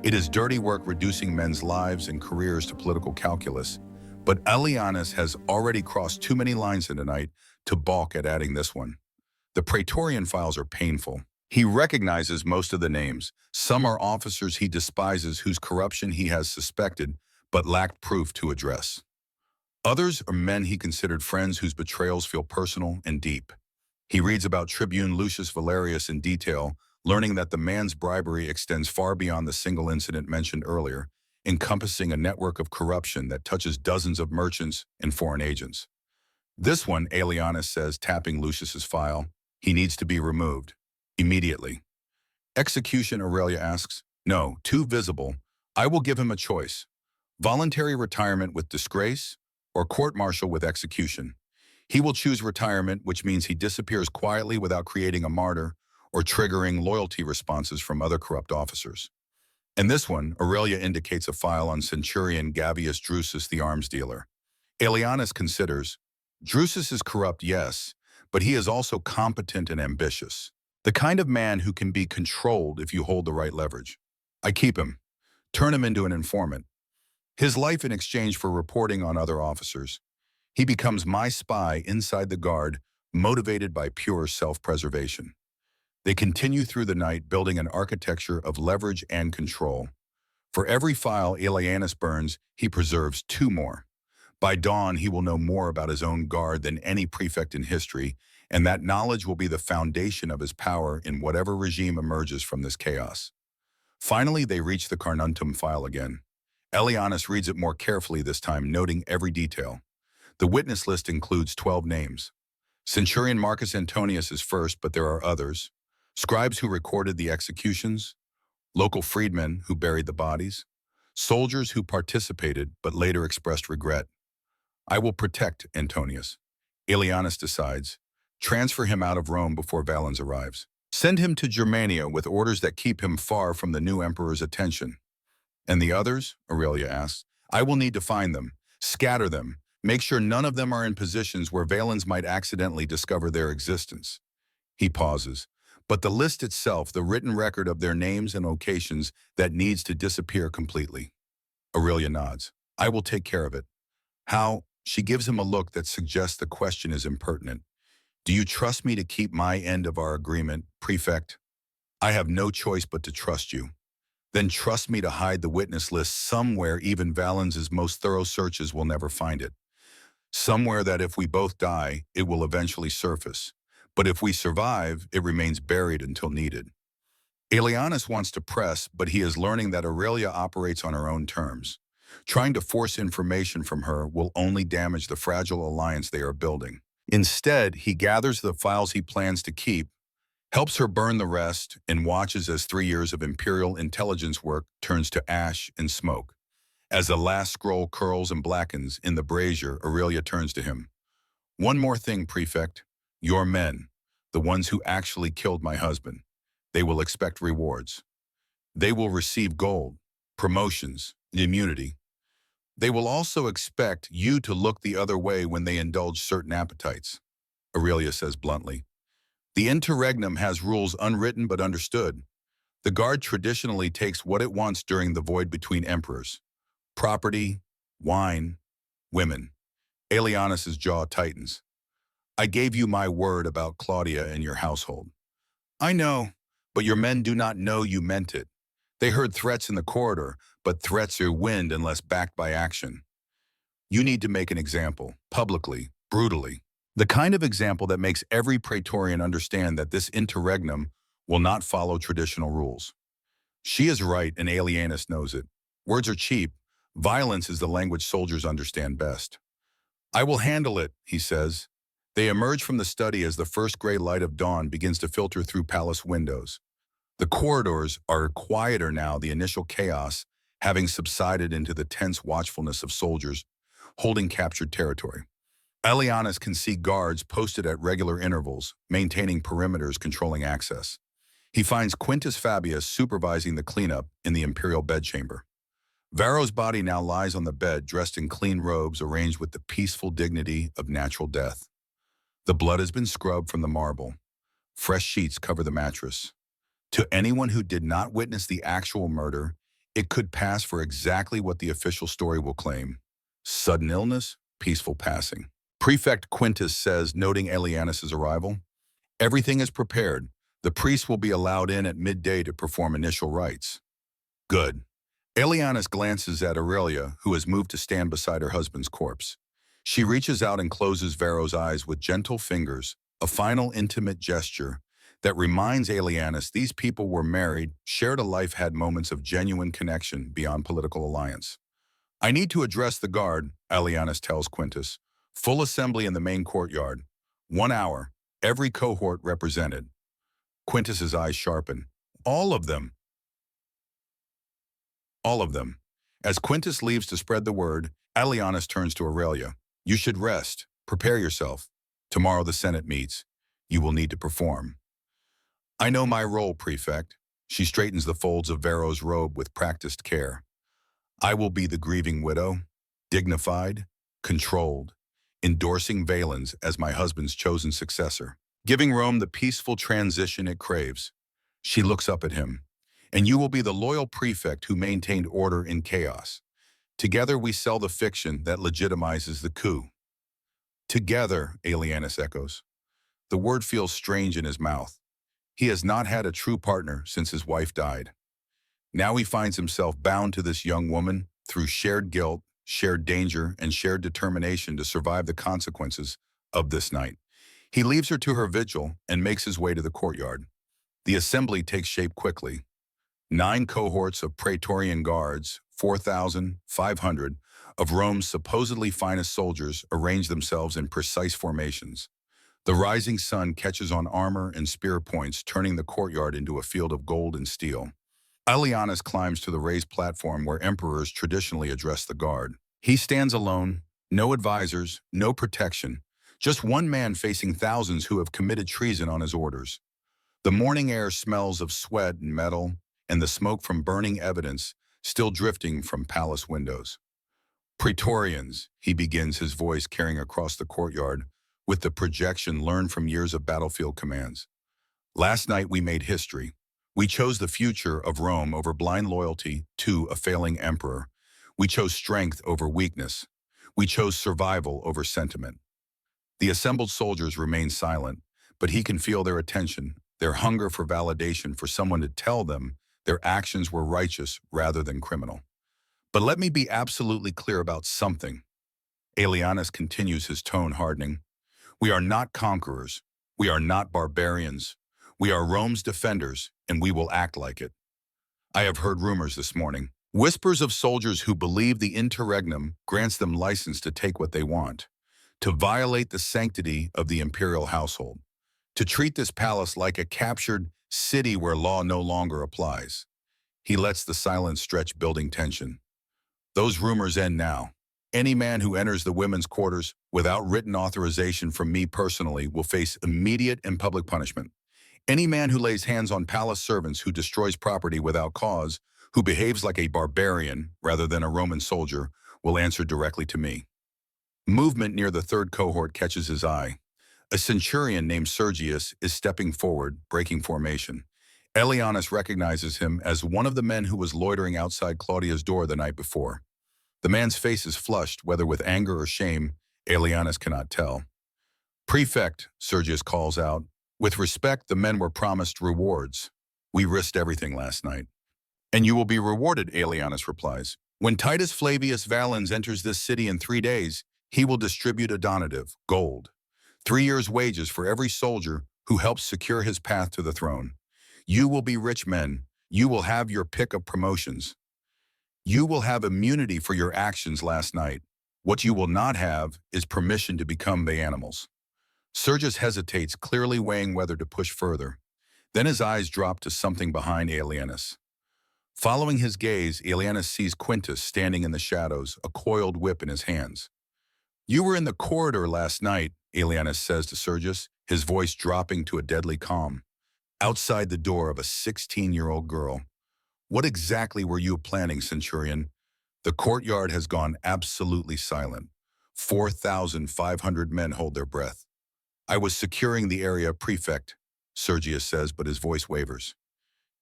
It is dirty work reducing men's lives and careers to political calculus, but Aelianus has already crossed too many lines in tonight to balk at adding this one. The Praetorian files are painful. He recognizes most of the names. Some are officers he despises whose corruption he has suspected but lacked proof to address. Others are men he considered friends whose betrayals feel personal and deep. He reads about Tribune Lucius Valerius in detail, learning that the man's bribery extends far beyond the single incident mentioned earlier, encompassing a network of corruption that touches dozens of merchants and foreign agents. This one, Aelianus says, tapping Lucius's file, he needs to be removed. Immediately. Execution, Aurelia asks. No, too visible. I will give him a choice. Voluntary retirement with disgrace or court-martial with execution. He will choose retirement, which means he disappears quietly without creating a martyr or triggering loyalty responses from other corrupt officers. In this one, Aurelia indicates a file on Centurion Gavius Drusus, the arms dealer. Aelianus considers, Drusus is corrupt, yes, but he is also competent and ambitious. The kind of man who can be controlled if you hold the right leverage. I keep him, turn him into an informant. His life in exchange for reporting on other officers. He becomes my spy inside the guard, motivated by pure self-preservation. They continue through the night building an architecture of leverage and control. For every file Aelianus burns, he preserves 2 more. By dawn, he will know more about his own guard than any prefect in history, and that knowledge will be the foundation of his power in whatever regime emerges from this chaos. Finally, they reach the Carnuntum file again. Aelianus reads it more carefully this time, noting every detail. The witness list includes 12 names. Centurion Marcus Antonius is first, but there are others. Scribes who recorded the executions, local freedmen who buried the bodies, soldiers who participated but later expressed regret. I will protect Antonius. Aelianus decides. Transfer him out of Rome before Valens arrives. Send him to Germania with orders that keep him far from the new emperor's attention. And the others? Aurelia asks. I will need to find them, scatter them, make sure none of them are in positions where Valens might accidentally discover their existence. He pauses. But the list itself, the written record of their names and locations, that needs to disappear completely. Aurelia nods. I will take care of it. How? She gives him a look that suggests the question is impertinent. Do you trust me to keep my end of our agreement, Prefect? I have no choice but to trust you. Then trust me to hide the witness list somewhere even Valens's most thorough searches will never find it. Somewhere that if we both die, it will eventually surface. But if we survive, it remains buried until needed. Aelianus wants to press, but he is learning that Aurelia operates on her own terms. Trying to force information from her will only damage the fragile alliance they are building. Instead, he gathers the files he plans to keep, helps her burn the rest, and watches as 3 years of Imperial intelligence work turns to ash and smoke. As the last scroll curls and blackens in the brazier, Aurelia turns to him. One more thing, Prefect. Your men, the ones who actually killed my husband, they will expect rewards. They will receive gold, promotions, immunity. They will also expect you to look the other way when they indulge certain appetites, Aurelia says bluntly. The interregnum has rules unwritten but understood. The Guard traditionally takes what it wants during the void between emperors. Property, wine, women. Aelianus's jaw tightens. I gave you my word about Claudia and your household. I know, but your men do not know you meant it. They heard threats in the corridor, but threats are wind unless backed by action. You need to make an example, publicly, brutally. The kind of example that makes every Praetorian understand that this interregnum will not follow traditional rules. She is right, and Aelianus knows it. Words are cheap. Violence is the language soldiers understand best. I will handle it, he says. They emerge from the study as the first gray light of dawn begins to filter through palace windows. The corridors are quieter now, the initial chaos having subsided into the tense watchfulness of soldiers holding captured territory. Aelianus can see guards posted at regular intervals, maintaining perimeters controlling access. He finds Quintus Fabius supervising the cleanup in the imperial bedchamber. Varro's body now lies on the bed, dressed in clean robes arranged with the peaceful dignity of natural death. The blood has been scrubbed from the marble. Fresh sheets cover the mattress. To anyone who did not witness the actual murder, it could pass for exactly what the official story will claim. Sudden illness, peaceful passing. Prefect Quintus says, noting Aelianus's arrival, everything is prepared. The priest will be allowed in at midday to perform initial rites. Good. Aelianus glances at Aurelia, who has moved to stand beside her husband's corpse. She reaches out and closes Varro's eyes with gentle fingers, a final intimate gesture that reminds Aelianus these people were married, shared a life, had moments of genuine connection beyond political alliance. I need to address the guard, Aelianus tells Quintus. Full assembly in the main courtyard. 1 hour, every cohort represented. Quintus's eyes sharpen. All of them. All of them. As Quintus leaves to spread the word, Aelianus turns to Aurelia. You should rest. Prepare yourself. Tomorrow the Senate meets. You will need to perform. I know my role, Prefect. She straightens the folds of Varro's robe with practiced care. I will be the grieving widow, dignified, controlled, endorsing Valens as my husband's chosen successor, giving Rome the peaceful transition it craves. She looks up at him. And you will be the loyal prefect who maintained order in chaos. Together we sell the fiction that legitimizes the coup. Together, Aelianus echoes. The word feels strange in his mouth. He has not had a true partner since his wife died. Now he finds himself bound to this young woman through shared guilt, shared danger, and shared determination to survive the consequences of this night. He leaves her to her vigil and makes his way to the courtyard. The assembly takes shape quickly. 9 cohorts of Praetorian guards, 4,500, of Rome's supposedly finest soldiers arrange themselves in precise formations. The rising sun catches on armor and spear points, turning the courtyard into a field of gold and steel. Aelianus climbs to the raised platform where emperors traditionally address the guard. He stands alone, no advisors, no protection, just one man facing thousands who have committed treason on his orders. The morning air smells of sweat and metal, and the smoke from burning evidence still drifting from palace windows. Praetorians, he begins, his voice carrying across the courtyard with the projection learned from years of battlefield commands. Last night we made history. We chose the future of Rome over blind loyalty to a failing emperor. We chose strength over weakness. We chose survival over sentiment. The assembled soldiers remain silent, but he can feel their attention, their hunger for validation, for someone to tell them their actions were righteous rather than criminal. But let me be absolutely clear about something. Aelianus continues, his tone hardening. We are not conquerors. We are not barbarians. We are Rome's defenders, and we will act like it. I have heard rumors this morning. Whispers of soldiers who believe the interregnum grants them license to take what they want, to violate the sanctity of the imperial household, to treat this palace like a captured city where law no longer applies. He lets the silence stretch, building tension. Those rumors end now. Any man who enters the women's quarters without written authorization from me personally will face immediate and public punishment. Any man who lays hands on palace servants, who destroys property without cause, who behaves like a barbarian rather than a Roman soldier, will answer directly to me. Movement near the third cohort catches his eye. A centurion named Sergius is stepping forward, breaking formation. Aelianus recognizes him as one of the men who was loitering outside Claudia's door the night before. The man's face is flushed, whether with anger or shame, Aelianus cannot tell. "Prefect," Sergius calls out. "With respect, the men were promised rewards. We risked everything last night." "And you will be rewarded," Aelianus replies. "When Titus Flavius Valens enters this city in 3 days, he will distribute a donative, gold, 3 years' wages for every soldier who helps secure his path to the throne. You will be rich men. You will have your pick of promotions. You will have immunity for your actions last night. What you will not have is permission to become the animals." Sergius hesitates, clearly weighing whether to push further. Then his eyes drop to something behind Aelianus. Following his gaze, Aelianus sees Quintus standing in the shadows, a coiled whip in his hands. "You were in the corridor last night," Aelianus says to Sergius, his voice dropping to a deadly calm. "Outside the door of a 16-year-old girl. What exactly were you planning, Centurion?" The courtyard has gone absolutely silent. 4,500 men hold their breath. "I was securing the area, Prefect," Sergius says, but his voice wavers.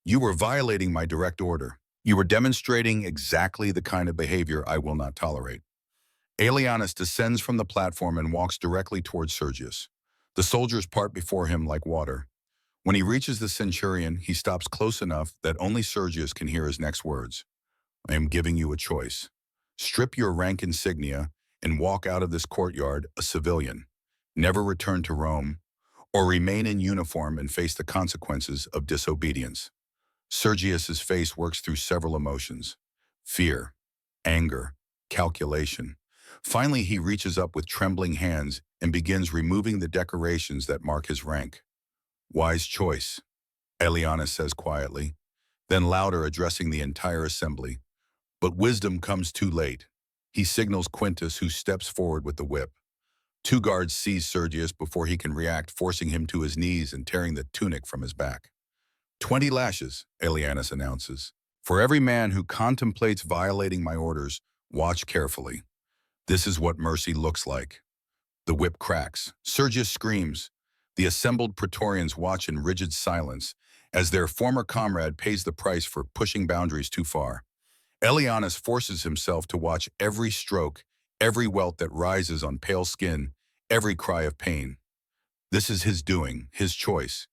"You were violating my direct order. You were demonstrating exactly the kind of behavior I will not tolerate." Aelianus descends from the platform and walks directly towards Sergius. The soldiers part before him like water. When he reaches the centurion, he stops close enough that only Sergius can hear his next words. "I am giving you a choice. Strip your rank insignia and walk out of this courtyard a civilian. Never return to Rome, or remain in uniform and face the consequences of disobedience." Sergius's face works through several emotions: fear, anger, calculation. Finally, he reaches up with trembling hands and begins removing the decorations that mark his rank. "Wise choice," Aelianus says quietly, then louder, addressing the entire assembly. "But wisdom comes too late." He signals Quintus, who steps forward with the whip. 2 guards seize Sergius before he can react, forcing him to his knees and tearing the tunic from his back. 20 lashes, Aelianus announces. "For every man who contemplates violating my orders, watch carefully. This is what mercy looks like." The whip cracks. Sergius screams. The assembled Praetorians watch in rigid silence as their former comrade pays the price for pushing boundaries too far. Aelianus forces himself to watch every stroke, every welt that rises on pale skin, every cry of pain. This is his doing, his choice,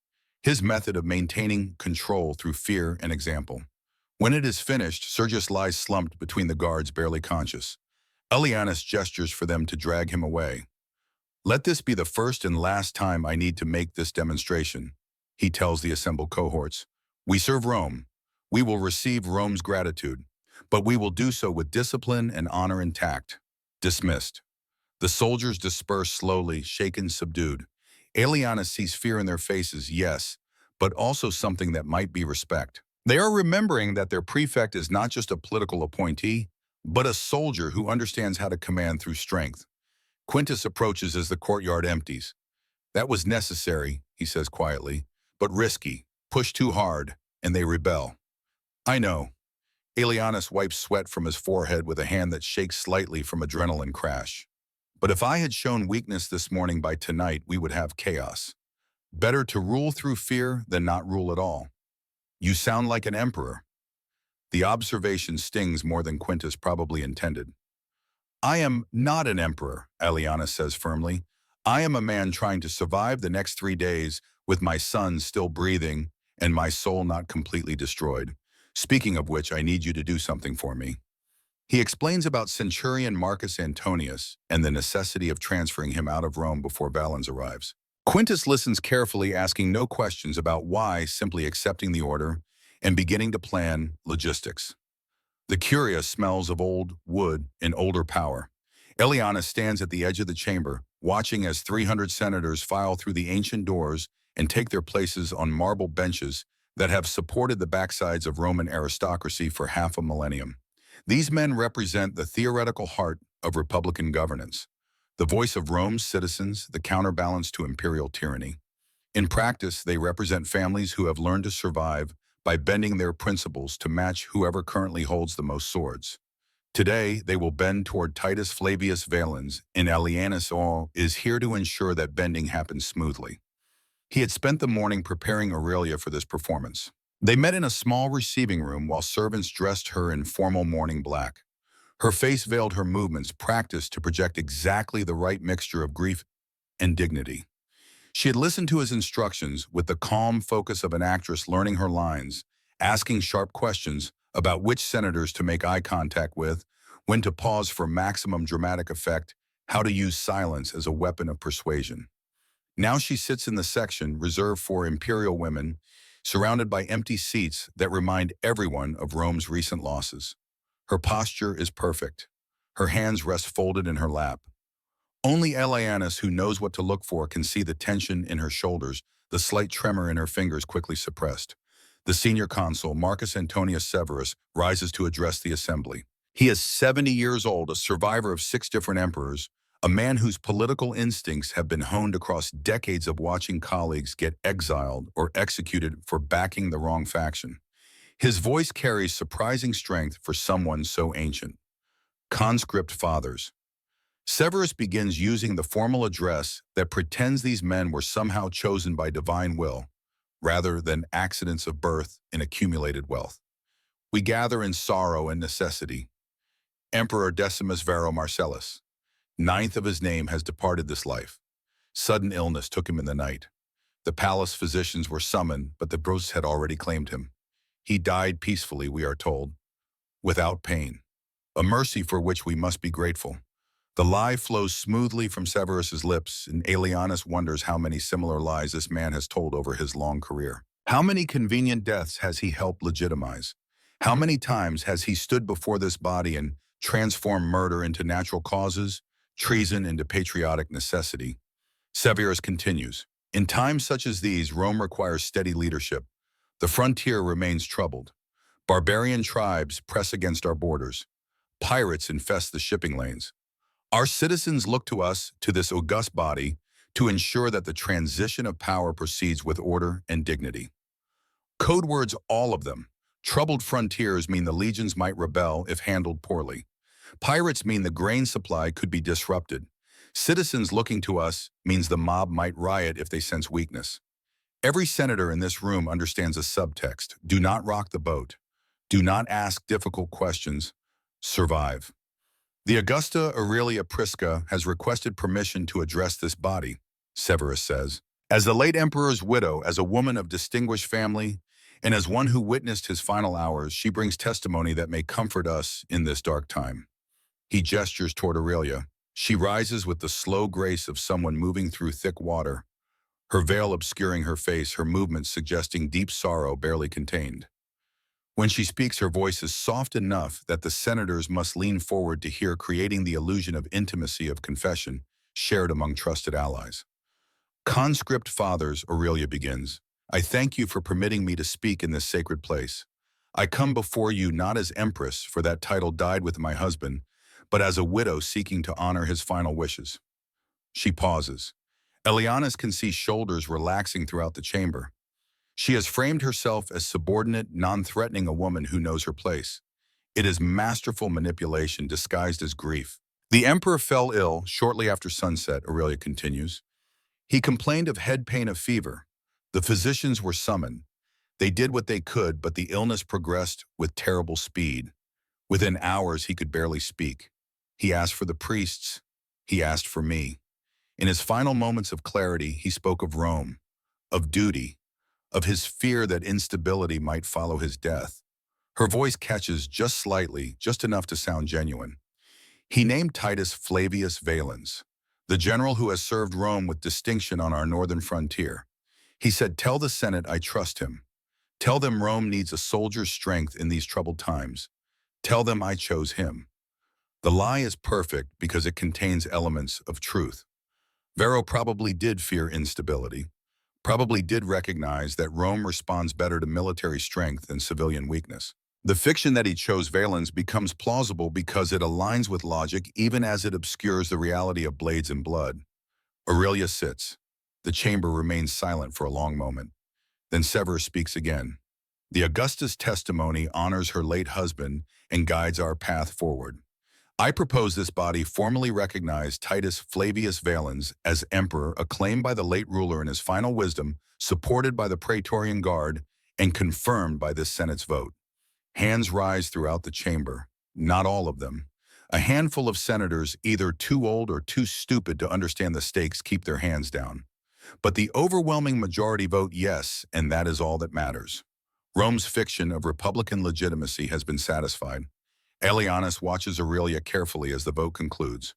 his method of maintaining control through fear and example. When it is finished, Sergius lies slumped between the guards, barely conscious. Aelianus gestures for them to drag him away. "Let this be the first and last time I need to make this demonstration," he tells the assembled cohorts. "We serve Rome. We will receive Rome's gratitude, but we will do so with discipline and honor intact." Dismissed. The soldiers disperse slowly, shaken, subdued. Aelianus sees fear in their faces, yes, but also something that might be respect. They are remembering that their prefect is not just a political appointee, but a soldier who understands how to command through strength. Quintus approaches as the courtyard empties. "That was necessary," he says quietly, "but risky. Push too hard, and they rebel." "I know." Aelianus wipes sweat from his forehead with a hand that shakes slightly from adrenaline crash. "But if I had shown weakness this morning, by tonight we would have chaos. Better to rule through fear than not rule at all." "You sound like an emperor." The observation stings more than Quintus probably intended. I am not an emperor, Eliana says firmly. I am a man trying to survive the next 3 days with my son still breathing and my soul not completely destroyed. Speaking of which, I need you to do something for me. He explains about Centurion Marcus Antonius and the necessity of transferring him out of Rome before Valens arrives. Quintus listens carefully, asking no questions about why, simply accepting the order and beginning to plan logistics. The curia smells of old wood and older power. Eliana stands at the edge of the chamber, watching as 300 senators file through the ancient doors and take their places on marble benches that have supported the backsides of Roman aristocracy for half a millennium. These men represent the theoretical heart of republican governance, the voice of Rome's citizens, the counterbalance to imperial tyranny. In practice, they represent families who have learned to survive by bending their principles to match whoever currently holds the most swords. Today, they will bend toward Titus Flavius Valens, and Aelianus All is here to ensure that bending happens smoothly. He had spent the morning preparing Aurelia for this performance. They met in a small receiving room while servants dressed her in formal mourning black. Her face veiled her movements, practiced to project exactly the right mixture of grief and dignity. She had listened to his instructions with the calm focus of an actress learning her lines, asking sharp questions about which senators to make eye contact with, when to pause for maximum dramatic effect, how to use silence as a weapon of persuasion. Now she sits in the section reserved for imperial women, surrounded by empty seats that remind everyone of Rome's recent losses. Her posture is perfect. Her hands rest folded in her lap. Only Elianus, who knows what to look for, can see the tension in her shoulders, the slight tremor in her fingers quickly suppressed. The senior consul, Marcus Antonius Severus, rises to address the assembly. He is 70 years old, a survivor of 6 different emperors, a man whose political instincts have been honed across decades of watching colleagues get exiled or executed for backing the wrong faction. His voice carries surprising strength for someone so ancient. Conscript fathers. Severus begins using the formal address that pretends these men were somehow chosen by divine will, rather than accidents of birth and accumulated wealth. We gather in sorrow and necessity. Emperor Decimus Varo Marcellus, ninth of his name, has departed this life. Sudden illness took him in the night. The palace physicians were summoned, but the Bruce had already claimed him. He died peacefully, we are told, without pain, a mercy for which we must be grateful. The lie flows smoothly from Severus's lips, and Aelianus wonders how many similar lies this man has told over his long career. How many convenient deaths has he helped legitimize? How many times has he stood before this body and transformed murder into natural causes, treason into patriotic necessity? Severus continues, in times such as these, Rome requires steady leadership. The frontier remains troubled. Barbarian tribes press against our borders. Pirates infest the shipping lanes. Our citizens look to us, to this august body, to ensure that the transition of power proceeds with order and dignity. Code words, all of them. Troubled frontiers mean the legions might rebel if handled poorly. Pirates mean the grain supply could be disrupted. Citizens looking to us means the mob might riot if they sense weakness. Every senator in this room understands a subtext. Do not rock the boat. Do not ask difficult questions. Survive. The Augusta Aurelia Prisca has requested permission to address this body, Severus says. As the late emperor's widow, as a woman of distinguished family, and as one who witnessed his final hours, she brings testimony that may comfort us in this dark time. He gestures toward Aurelia. She rises with the slow grace of someone moving through thick water, her veil obscuring her face, her movements suggesting deep sorrow barely contained. When she speaks, her voice is soft enough that the senators must lean forward to hear, creating the illusion of intimacy of confession shared among trusted allies. Conscript fathers, Aurelia begins, I thank you for permitting me to speak in this sacred place. I come before you not as empress, for that title died with my husband, but as a widow seeking to honor his final wishes. She pauses. Elianus can see shoulders relaxing throughout the chamber. She has framed herself as subordinate, non-threatening, a woman who knows her place. It is masterful manipulation disguised as grief. The emperor fell ill shortly after sunset, Aurelia continues. He complained of head pain, of fever. The physicians were summoned. They did what they could, but the illness progressed with terrible speed. Within hours, he could barely speak. He asked for the priests. He asked for me. In his final moments of clarity, he spoke of Rome, of duty, of his fear that instability might follow his death. Her voice catches just slightly, just enough to sound genuine. He named Titus Flavius Valens, the general who has served Rome with distinction on our northern frontier. He said, "Tell the Senate I trust him. Tell them Rome needs a soldier's strength in these troubled times. Tell them I chose him." The lie is perfect because it contains elements of truth. Varro probably did fear instability, probably did recognize that Rome responds better to military strength than civilian weakness. The fiction that he chose Valens becomes plausible because it aligns with logic even as it obscures the reality of blades and blood. Aurelia sits. The chamber remains silent for a long moment. Then Severus speaks again. The Augustus testimony honors her late husband and guides our path forward. I propose this body formally recognize Titus Flavius Valens as emperor, acclaimed by the late ruler in his final wisdom, supported by the Praetorian Guard, and confirmed by this Senate's vote. Hands rise throughout the chamber, not all of them. A handful of senators, either too old or too stupid to understand the stakes, keep their hands down. But the overwhelming majority vote yes, and that is all that matters. Rome's fiction of republican legitimacy has been satisfied. Aelianus watches Aurelia carefully as the vote concludes.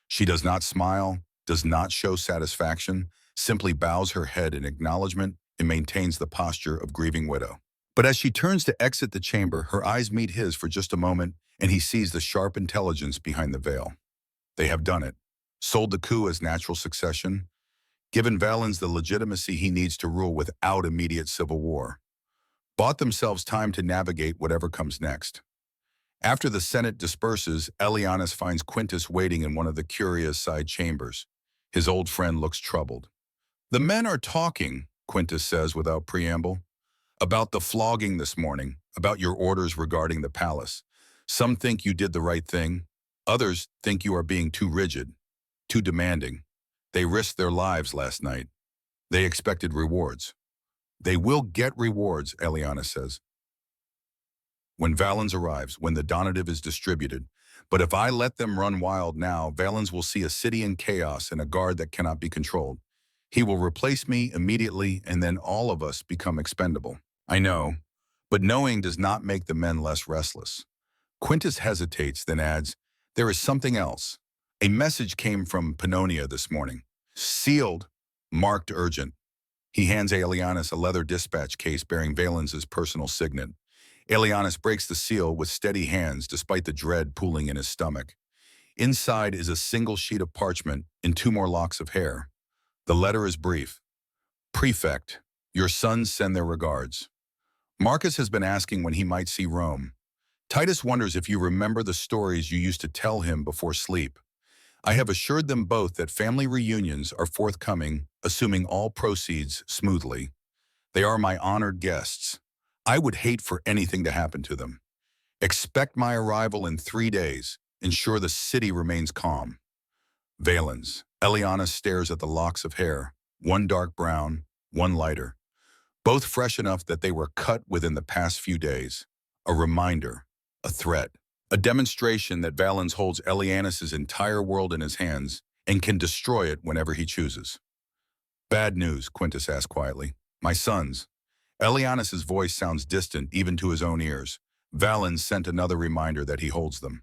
She does not smile, does not show satisfaction, simply bows her head in acknowledgement and maintains the posture of grieving widow. But as she turns to exit the chamber, her eyes meet his for just a moment, and he sees the sharp intelligence behind the veil. They have done it. Sold the coup as natural succession, given Valens the legitimacy he needs to rule without immediate civil war. Bought themselves time to navigate whatever comes next. After the Senate disperses, Aelianus finds Quintus waiting in one of the curious side chambers. His old friend looks troubled. "The men are talking," Quintus says without preamble, "about the flogging this morning, about your orders regarding the palace. Some think you did the right thing. Others think you are being too rigid, too demanding. They risked their lives last night. They expected rewards." "They will get rewards," Aelianus says, "when Valens arrives, when the donative is distributed. But if I let them run wild now, Valens will see a city in chaos and a guard that cannot be controlled. He will replace me immediately, and then all of us become expendable." "I know, but knowing does not make the men less restless." Quintus hesitates, then adds, "There is something else. A message came from Pannonia this morning. Sealed, marked urgent." He hands Aelianus a leather dispatch case bearing Valens's personal signet. Aelianus breaks the seal with steady hands despite the dread pooling in his stomach. Inside is a single sheet of parchment and 2 more locks of hair. The letter is brief. "Prefect, your sons send their regards. Marcus has been asking when he might see Rome. Titus wonders if you remember the stories you used to tell him before sleep. I have assured them both that family reunions are forthcoming, assuming all proceeds smoothly. They are my honored guests. I would hate for anything to happen to them. Expect my arrival in 3 days. Ensure the city remains calm. Valens." Aelianus stares at the locks of hair, one dark brown, one lighter, both fresh enough that they were cut within the past few days. A reminder, a threat, a demonstration that Valens holds Aelianus's entire world in his hands and can destroy it whenever he chooses. "Bad news," Quintus asked quietly. "My sons." Aelianus's voice sounds distant even to his own ears. Valens sent another reminder that he holds them.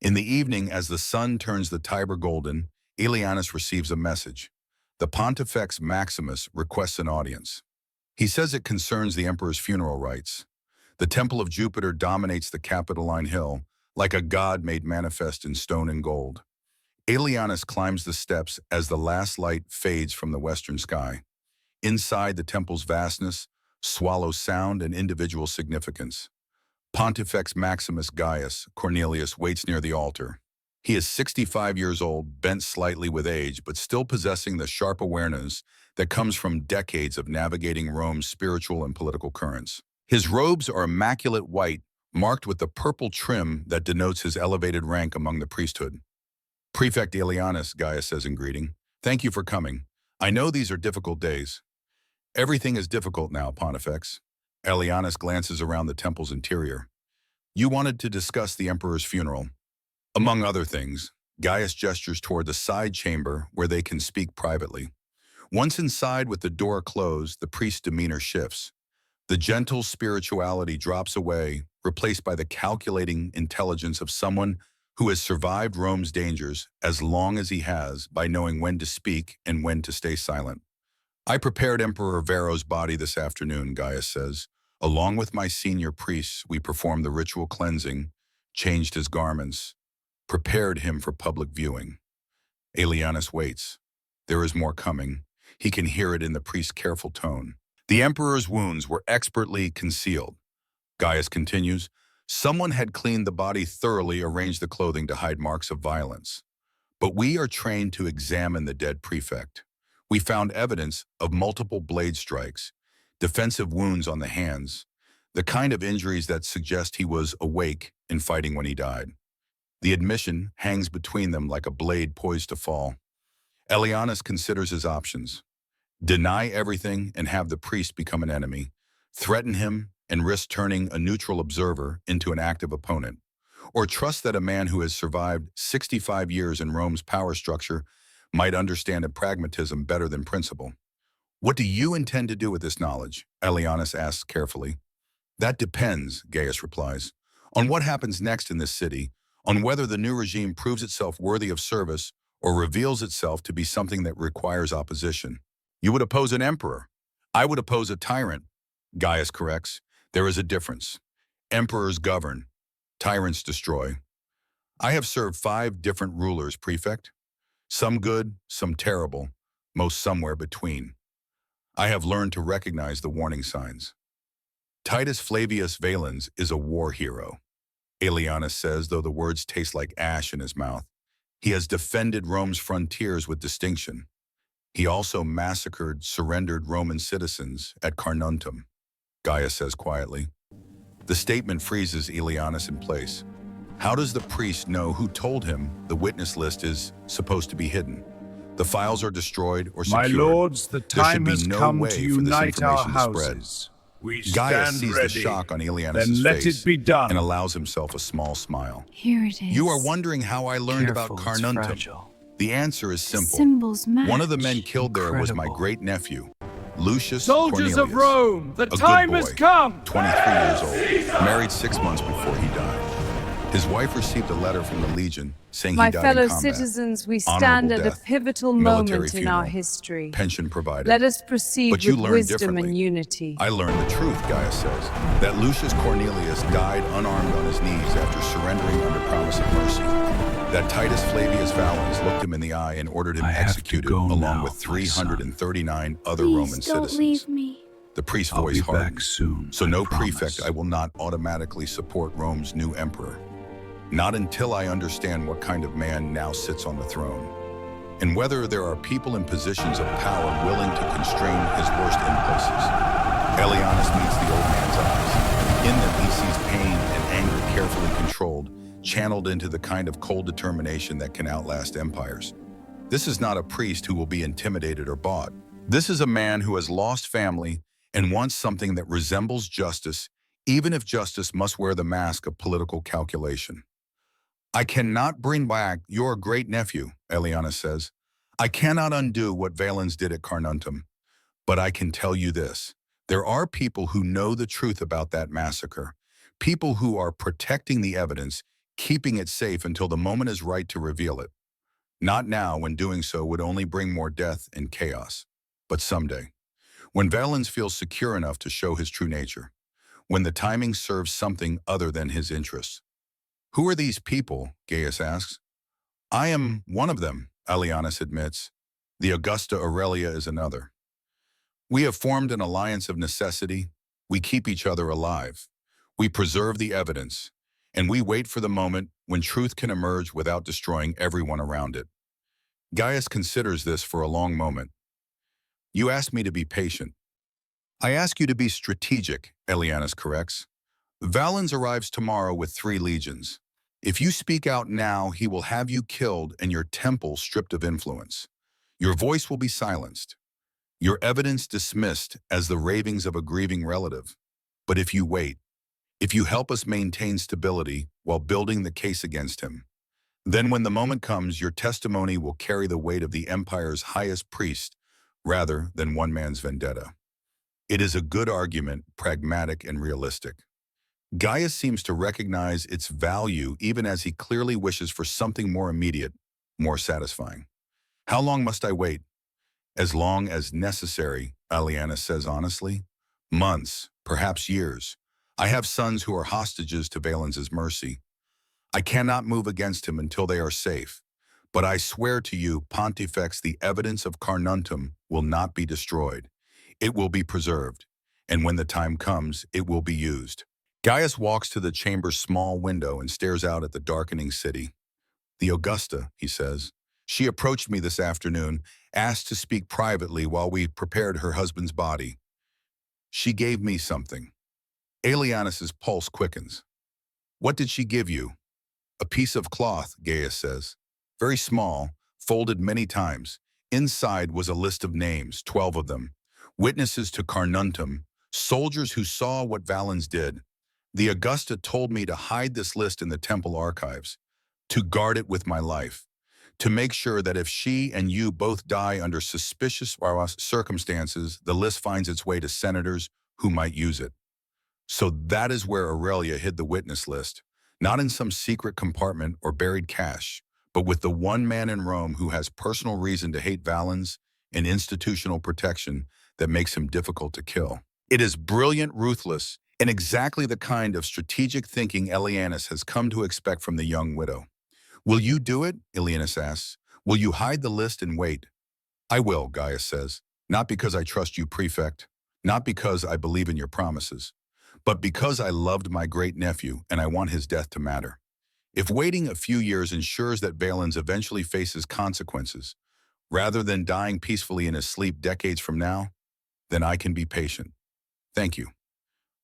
In the evening, as the sun turns the Tiber golden, Aelianus receives a message. The Pontifex Maximus requests an audience. He says it concerns the emperor's funeral rites. The temple of Jupiter dominates the Capitoline Hill, like a god made manifest in stone and gold. Aelianus climbs the steps as the last light fades from the western sky. Inside, the temple's vastness swallows sound and individual significance. Pontifex Maximus Gaius Cornelius waits near the altar. He is 65 years old, bent slightly with age, but still possessing the sharp awareness that comes from decades of navigating Rome's spiritual and political currents. His robes are immaculate white, marked with the purple trim that denotes his elevated rank among the priesthood. "Prefect Aelianus," Gaius says in greeting, "thank you for coming. I know these are difficult days." "Everything is difficult now, Pontifex." Aelianus glances around the temple's interior. "You wanted to discuss the emperor's funeral." Among other things, Gaius gestures toward the side chamber where they can speak privately. Once inside with the door closed, the priest's demeanor shifts. The gentle spirituality drops away, replaced by the calculating intelligence of someone who has survived Rome's dangers as long as he has by knowing when to speak and when to stay silent. I prepared Emperor Vero's body this afternoon, Gaius says. Along with my senior priests, we performed the ritual cleansing, changed his garments, prepared him for public viewing. Aelianus waits. There is more coming. He can hear it in the priest's careful tone. The emperor's wounds were expertly concealed. Gaius continues, someone had cleaned the body thoroughly, arranged the clothing to hide marks of violence. But we are trained to examine the dead prefect. We found evidence of multiple blade strikes, defensive wounds on the hands, the kind of injuries that suggest he was awake in fighting when he died. The admission hangs between them like a blade poised to fall. Aelianus considers his options. Deny everything and have the priest become an enemy, threaten him and risk turning a neutral observer into an active opponent, or trust that a man who has survived 65 years in Rome's power structure might understand pragmatism better than principle. What do you intend to do with this knowledge? Aelianus asks carefully. That depends, Gaius replies, on what happens next in this city, on whether the new regime proves itself worthy of service or reveals itself to be something that requires opposition. You would oppose an emperor. I would oppose a tyrant. Gaius corrects. There is a difference. Emperors govern. Tyrants destroy. I have served 5 different rulers, prefect. Some good, some terrible, most somewhere between. I have learned to recognize the warning signs. Titus Flavius Valens is a war hero, Aelianus says, though the words taste like ash in his mouth. He has defended Rome's frontiers with distinction. He also massacred surrendered Roman citizens at Carnuntum, Gaius says quietly. The statement freezes Aelianus in place. How does the priest know who told him the witness list is supposed to be hidden? The files are destroyed or secured. My lords, the time has come to unite our to houses. We Gaius stand sees ready. the shock on Aelianus' Then let face it be done. and allows himself a small smile. Here it is. You are wondering how I learned about Careful, it's Carnuntum. fragile. The answer is The simple. symbols match. One of the men killed there was my Incredible. great-nephew, Lucius Soldiers Cornelius, of Rome, the a good time boy, has come. 23 years old, married 6 months before he died. His wife received a letter from the Legion saying My he died fellow in combat. citizens, we Honorable stand at a death, pivotal military moment in our funeral, history. pension provided. Let us proceed But you with learned wisdom differently. and unity. I learned the truth, Gaius says, that Lucius Cornelius died unarmed on his knees after surrendering under promise of mercy. That Titus Flavius Valens looked him in the eye and ordered him I have to executed go along now, with my son. 339 other Please Roman don't citizens. leave me. The priest's I'll voice be hardened. back soon. So I no promise. prefect, I will not automatically support Rome's new emperor. Not until I understand what kind of man now sits on the throne, and whether there are people in positions of power willing to constrain his worst impulses. Aelianus meets the old man's eyes. In them he sees pain and anger carefully controlled, channeled into the kind of cold determination that can outlast empires. This is not a priest who will be intimidated or bought. This is a man who has lost family and wants something that resembles justice, even if justice must wear the mask of political calculation. I cannot bring back your great-nephew, Aelianus says. I cannot undo what Valens did at Carnuntum, but I can tell you this. There are people who know the truth about that massacre, people who are protecting the evidence, keeping it safe until the moment is right to reveal it. Not now, when doing so would only bring more death and chaos, but someday, when Valens feels secure enough to show his true nature, when the timing serves something other than his interests. Who are these people? Gaius asks. I am one of them, Aelianus admits. The Augusta Aurelia is another. We have formed an alliance of necessity. We keep each other alive. We preserve the evidence, and we wait for the moment when truth can emerge without destroying everyone around it. Gaius considers this for a long moment. You asked me to be patient. I ask you to be strategic, Aelianus corrects. Valens arrives tomorrow with 3 legions. If you speak out now, he will have you killed and your temple stripped of influence. Your voice will be silenced. Your evidence dismissed as the ravings of a grieving relative. But if you wait, if you help us maintain stability while building the case against him, Then when the moment comes, your testimony will carry the weight of the empire's highest priest rather than one man's vendetta. It is a good argument, pragmatic and realistic. Gaius seems to recognize its value even as he clearly wishes for something more immediate, more satisfying. How long must I wait? As long as necessary, Aelianus says honestly. Months, perhaps years. I have sons who are hostages to Valens's mercy. I cannot move against him until they are safe. But I swear to you, Pontifex, the evidence of Carnuntum will not be destroyed. It will be preserved, and when the time comes, it will be used. Gaius walks to the chamber's small window and stares out at the darkening city. The Augusta, he says. She approached me this afternoon, asked to speak privately while we prepared her husband's body. She gave me something. Aelianus's pulse quickens. What did she give you? A piece of cloth, Gaius says. Very small, folded many times. Inside was a list of names, 12 of them. Witnesses to Carnuntum, soldiers who saw what Valens did. The Augusta told me to hide this list in the temple archives, to guard it with my life, to make sure that if she and you both die under suspicious circumstances, the list finds its way to senators who might use it. So that is where Aurelia hid the witness list, not in some secret compartment or buried cache, but with the one man in Rome who has personal reason to hate Valens and institutional protection that makes him difficult to kill. It is brilliant, ruthless, and exactly the kind of strategic thinking Aelianus has come to expect from the young widow. Will you do it? Aelianus asks. Will you hide the list and wait? I will, Gaius says, not because I trust you, Prefect, not because I believe in your promises, but because I loved my great-nephew and I want his death to matter. If waiting a few years ensures that Valens eventually faces consequences, rather than dying peacefully in his sleep decades from now, then I can be patient. Thank you.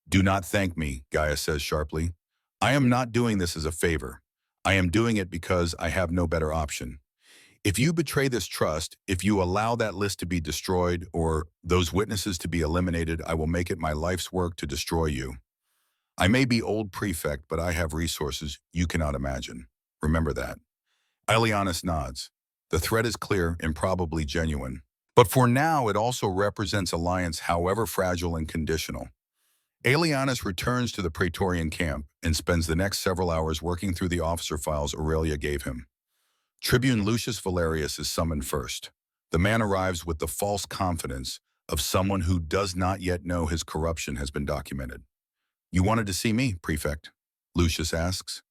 Do not thank me, Gaius says sharply. I am not doing this as a favor. I am doing it because I have no better option. If you betray this trust, if you allow that list to be destroyed or those witnesses to be eliminated, I will make it my life's work to destroy you. I may be old, Prefect, but I have resources you cannot imagine. Remember that. Aelianus nods. The threat is clear and probably genuine. But for now, it also represents alliance, however fragile and conditional. Aelianus returns to the Praetorian camp and spends the next several hours working through the officer files Aurelia gave him. Tribune Lucius Valerius is summoned first. The man arrives with the false confidence of someone who does not yet know his corruption has been documented. You wanted to see me, Prefect? Lucius asks.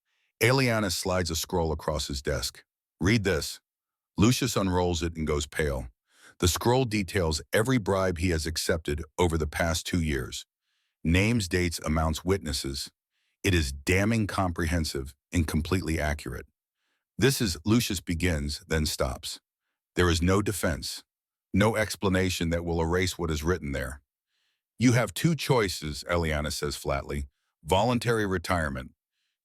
Aelianus slides a scroll across his desk. Read this. Lucius unrolls it and goes pale. The scroll details every bribe he has accepted over the past 2 years. Names, dates, amounts, witnesses. It is damning comprehensive and completely accurate. This is Lucius begins, then stops. There is no defense, no explanation that will erase what is written there. You have 2 choices, Aelianus says flatly. Voluntary retirement.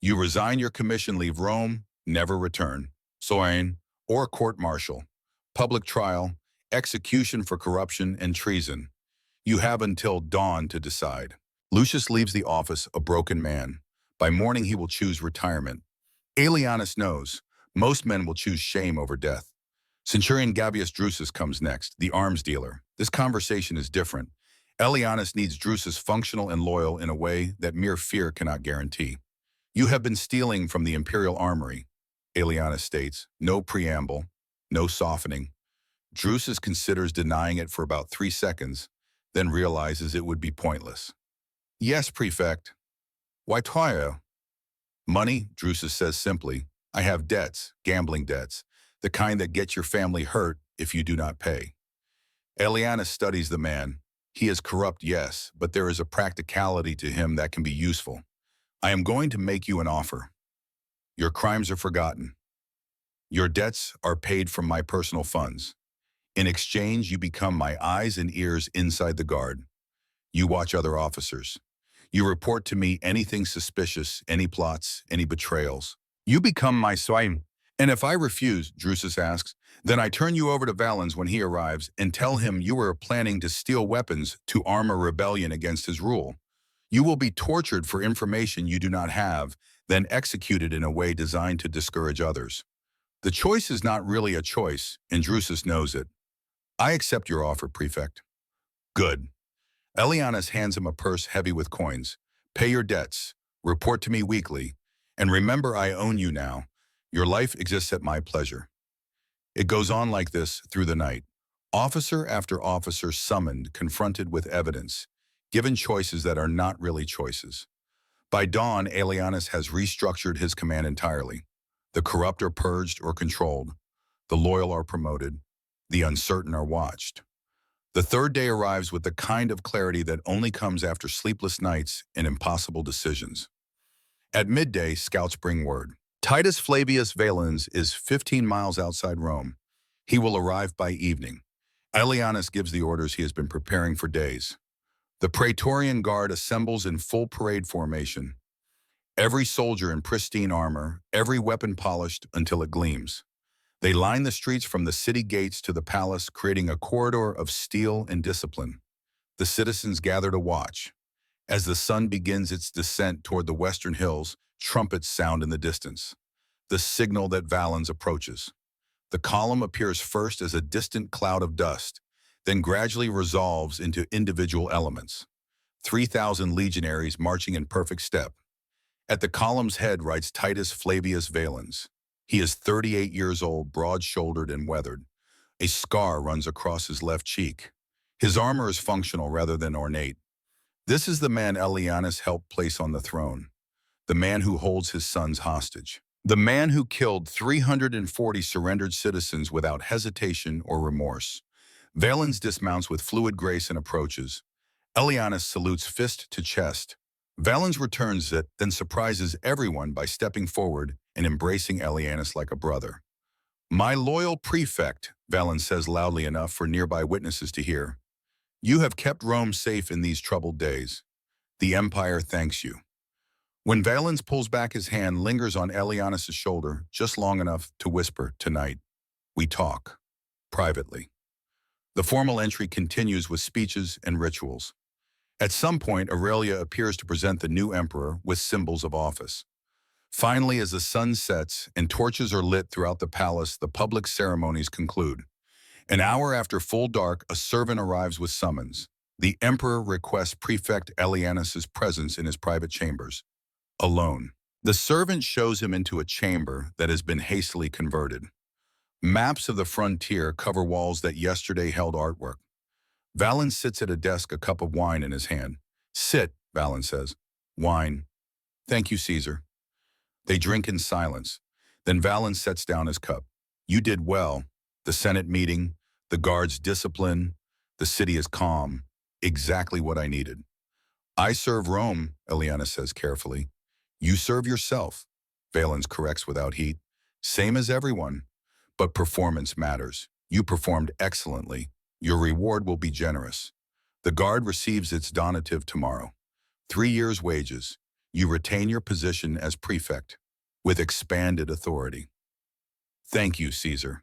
You resign your commission, leave Rome, never return. Soin, or court-martial. Public trial, execution for corruption and treason. You have until dawn to decide. Lucius leaves the office a broken man. By morning he will choose retirement. Aelianus knows. Most men will choose shame over death. Centurion Gabius Drusus comes next, the arms dealer. This conversation is different. Aelianus needs Drusus functional and loyal in a way that mere fear cannot guarantee. You have been stealing from the imperial armory, Aelianus states. No preamble, no softening. Drusus considers denying it for about 3 seconds, then realizes it would be pointless. Yes, Prefect. Why toil? Money, Drusus says simply. I have debts, gambling debts, the kind that get your family hurt if you do not pay. Aelianus studies the man. He is corrupt, yes, but there is a practicality to him that can be useful. I am going to make you an offer. Your crimes are forgotten. Your debts are paid from my personal funds. In exchange, you become my eyes and ears inside the guard. You watch other officers. You report to me anything suspicious, any plots, any betrayals. You become my swine. And if I refuse, Drusus asks, then I turn you over to Valens when he arrives and tell him you are planning to steal weapons to arm a rebellion against his rule. You will be tortured for information you do not have, then executed in a way designed to discourage others. The choice is not really a choice, and Drusus knows it. I accept your offer, Prefect. Good. Elianus hands him a purse heavy with coins. Pay your debts, report to me weekly, and remember I own you now. Your life exists at my pleasure. It goes on like this through the night. Officer after officer summoned, confronted with evidence, given choices that are not really choices. By dawn, Elianus has restructured his command entirely. The corrupt are purged or controlled. The loyal are promoted. The uncertain are watched. The third day arrives with the kind of clarity that only comes after sleepless nights and impossible decisions. At midday, scouts bring word. Titus Flavius Valens is 15 miles outside Rome. He will arrive by evening. Elianus gives the orders he has been preparing for days. The Praetorian Guard assembles in full parade formation. Every soldier in pristine armor, every weapon polished until it gleams. They line the streets from the city gates to the palace, creating a corridor of steel and discipline. The citizens gather to watch. As the sun begins its descent toward the western hills, trumpets sound in the distance, the signal that Valens approaches. The column appears first as a distant cloud of dust, then gradually resolves into individual elements. 3,000 legionaries marching in perfect step. At the column's head rides Titus Flavius Valens. He is 38 years old, broad-shouldered and weathered. A scar runs across his left cheek. His armor is functional rather than ornate. This is the man Elianus helped place on the throne. The man who holds his sons hostage. The man who killed 340 surrendered citizens without hesitation or remorse. Valens dismounts with fluid grace and approaches. Elianus salutes fist to chest. Valens returns it, then surprises everyone by stepping forward and embracing Elianus like a brother. "My loyal prefect," Valens says loudly enough for nearby witnesses to hear. "You have kept Rome safe in these troubled days. The empire thanks you." When Valens pulls back his hand, lingers on Elianus' shoulder just long enough to whisper, "Tonight, we talk, privately." The formal entry continues with speeches and rituals. At some point, Aurelia appears to present the new emperor with symbols of office. Finally, as the sun sets and torches are lit throughout the palace, the public ceremonies conclude. An hour after full dark, a servant arrives with summons. The emperor requests Prefect Elianus' presence in his private chambers. Alone. The servant shows him into a chamber that has been hastily converted. Maps of the frontier cover walls that yesterday held artwork. Valens sits at a desk, a cup of wine in his hand. "Sit," Valens says. "Wine. Thank you, Caesar." They drink in silence. Then Valens sets down his cup. "You did well. The Senate meeting, the guards' discipline, the city is calm. Exactly what I needed." "I serve Rome," Elianus says carefully. "You serve yourself," Valens corrects without heat. "Same as everyone. But performance matters. You performed excellently. Your reward will be generous. The guard receives its donative tomorrow. 3 years' wages. You retain your position as prefect, with expanded authority." "Thank you, Caesar."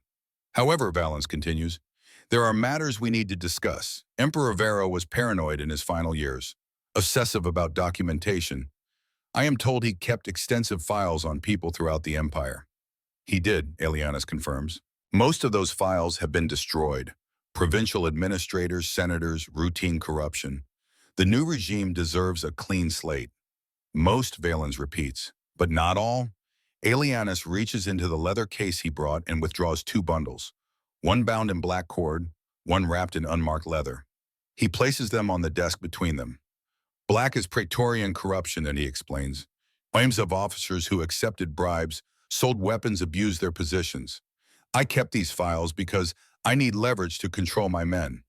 "However," Valens continues, "there are matters we need to discuss. Emperor Vero was paranoid in his final years, obsessive about documentation. I am told he kept extensive files on people throughout the empire." "He did," Elianus confirms. "Most of those files have been destroyed. Provincial administrators, senators, routine corruption. The new regime deserves a clean slate." "Most," Valens repeats, "but not all." Elianus reaches into the leather case he brought and withdraws 2 bundles, one bound in black cord, one wrapped in unmarked leather. He places them on the desk between them. "Black is Praetorian corruption," and he explains. "Claims of officers who accepted bribes, sold weapons, abused their positions. I kept these files because I need leverage to control my men.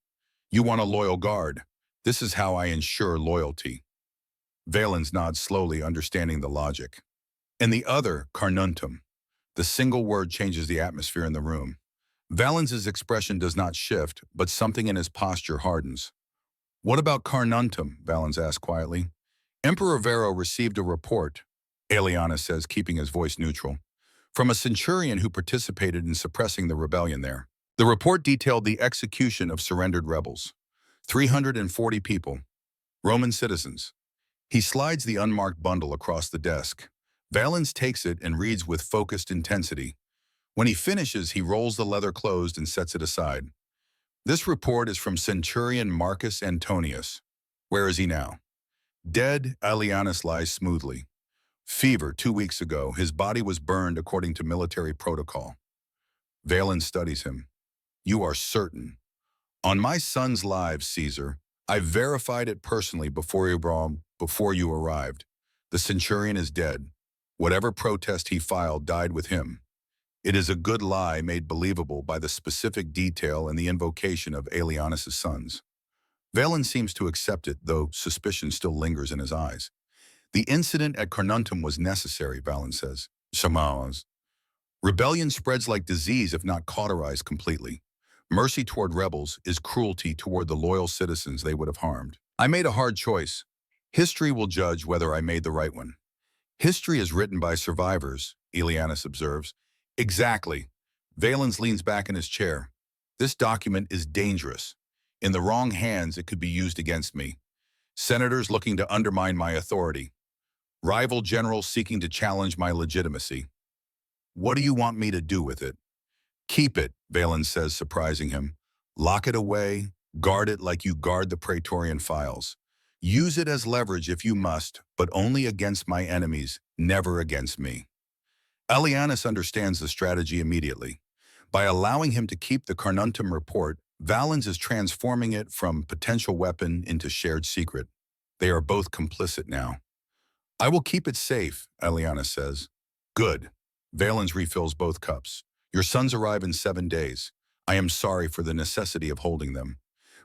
You want a loyal guard. This is how I ensure loyalty." Valens nods slowly, understanding the logic. And the other, carnuntum. The single word changes the atmosphere in the room. Valens's expression does not shift, but something in his posture hardens. "What about carnuntum?" Valens asks quietly. "Emperor Vero received a report," Elianus says, keeping his voice neutral, "from a centurion who participated in suppressing the rebellion there. The report detailed the execution of surrendered rebels. 340 people, Roman citizens." He slides the unmarked bundle across the desk. Valens takes it and reads with focused intensity. When he finishes, he rolls the leather closed and sets it aside. This report is from Centurion Marcus Antonius. Where is he now? Dead, Aelianus lies smoothly. Fever 2 weeks ago, his body was burned according to military protocol. Valens studies him. You are certain. On my son's lives, Caesar, I verified it personally before you arrived. The centurion is dead. Whatever protest he filed died with him. It is a good lie made believable by the specific detail and the invocation of Aelianus' sons. Valens seems to accept it, though suspicion still lingers in his eyes. The incident at Carnuntum was necessary, Valens says. Shamaos. Rebellion spreads like disease if not cauterized completely. Mercy toward rebels is cruelty toward the loyal citizens they would have harmed. I made a hard choice. History will judge whether I made the right one. History is written by survivors, Aelianus observes. Exactly. Valens leans back in his chair. This document is dangerous. In the wrong hands, it could be used against me. Senators looking to undermine my authority. Rival generals seeking to challenge my legitimacy. What do you want me to do with it? Keep it, Valens says, surprising him. Lock it away, guard it like you guard the Praetorian files. Use it as leverage if you must, but only against my enemies, never against me. Aelianus understands the strategy immediately. By allowing him to keep the Carnuntum report, Valens is transforming it from potential weapon into shared secret. They are both complicit now. I will keep it safe, Aelianus says. Good. Valens refills both cups. Your sons arrive in 7 days. I am sorry for the necessity of holding them,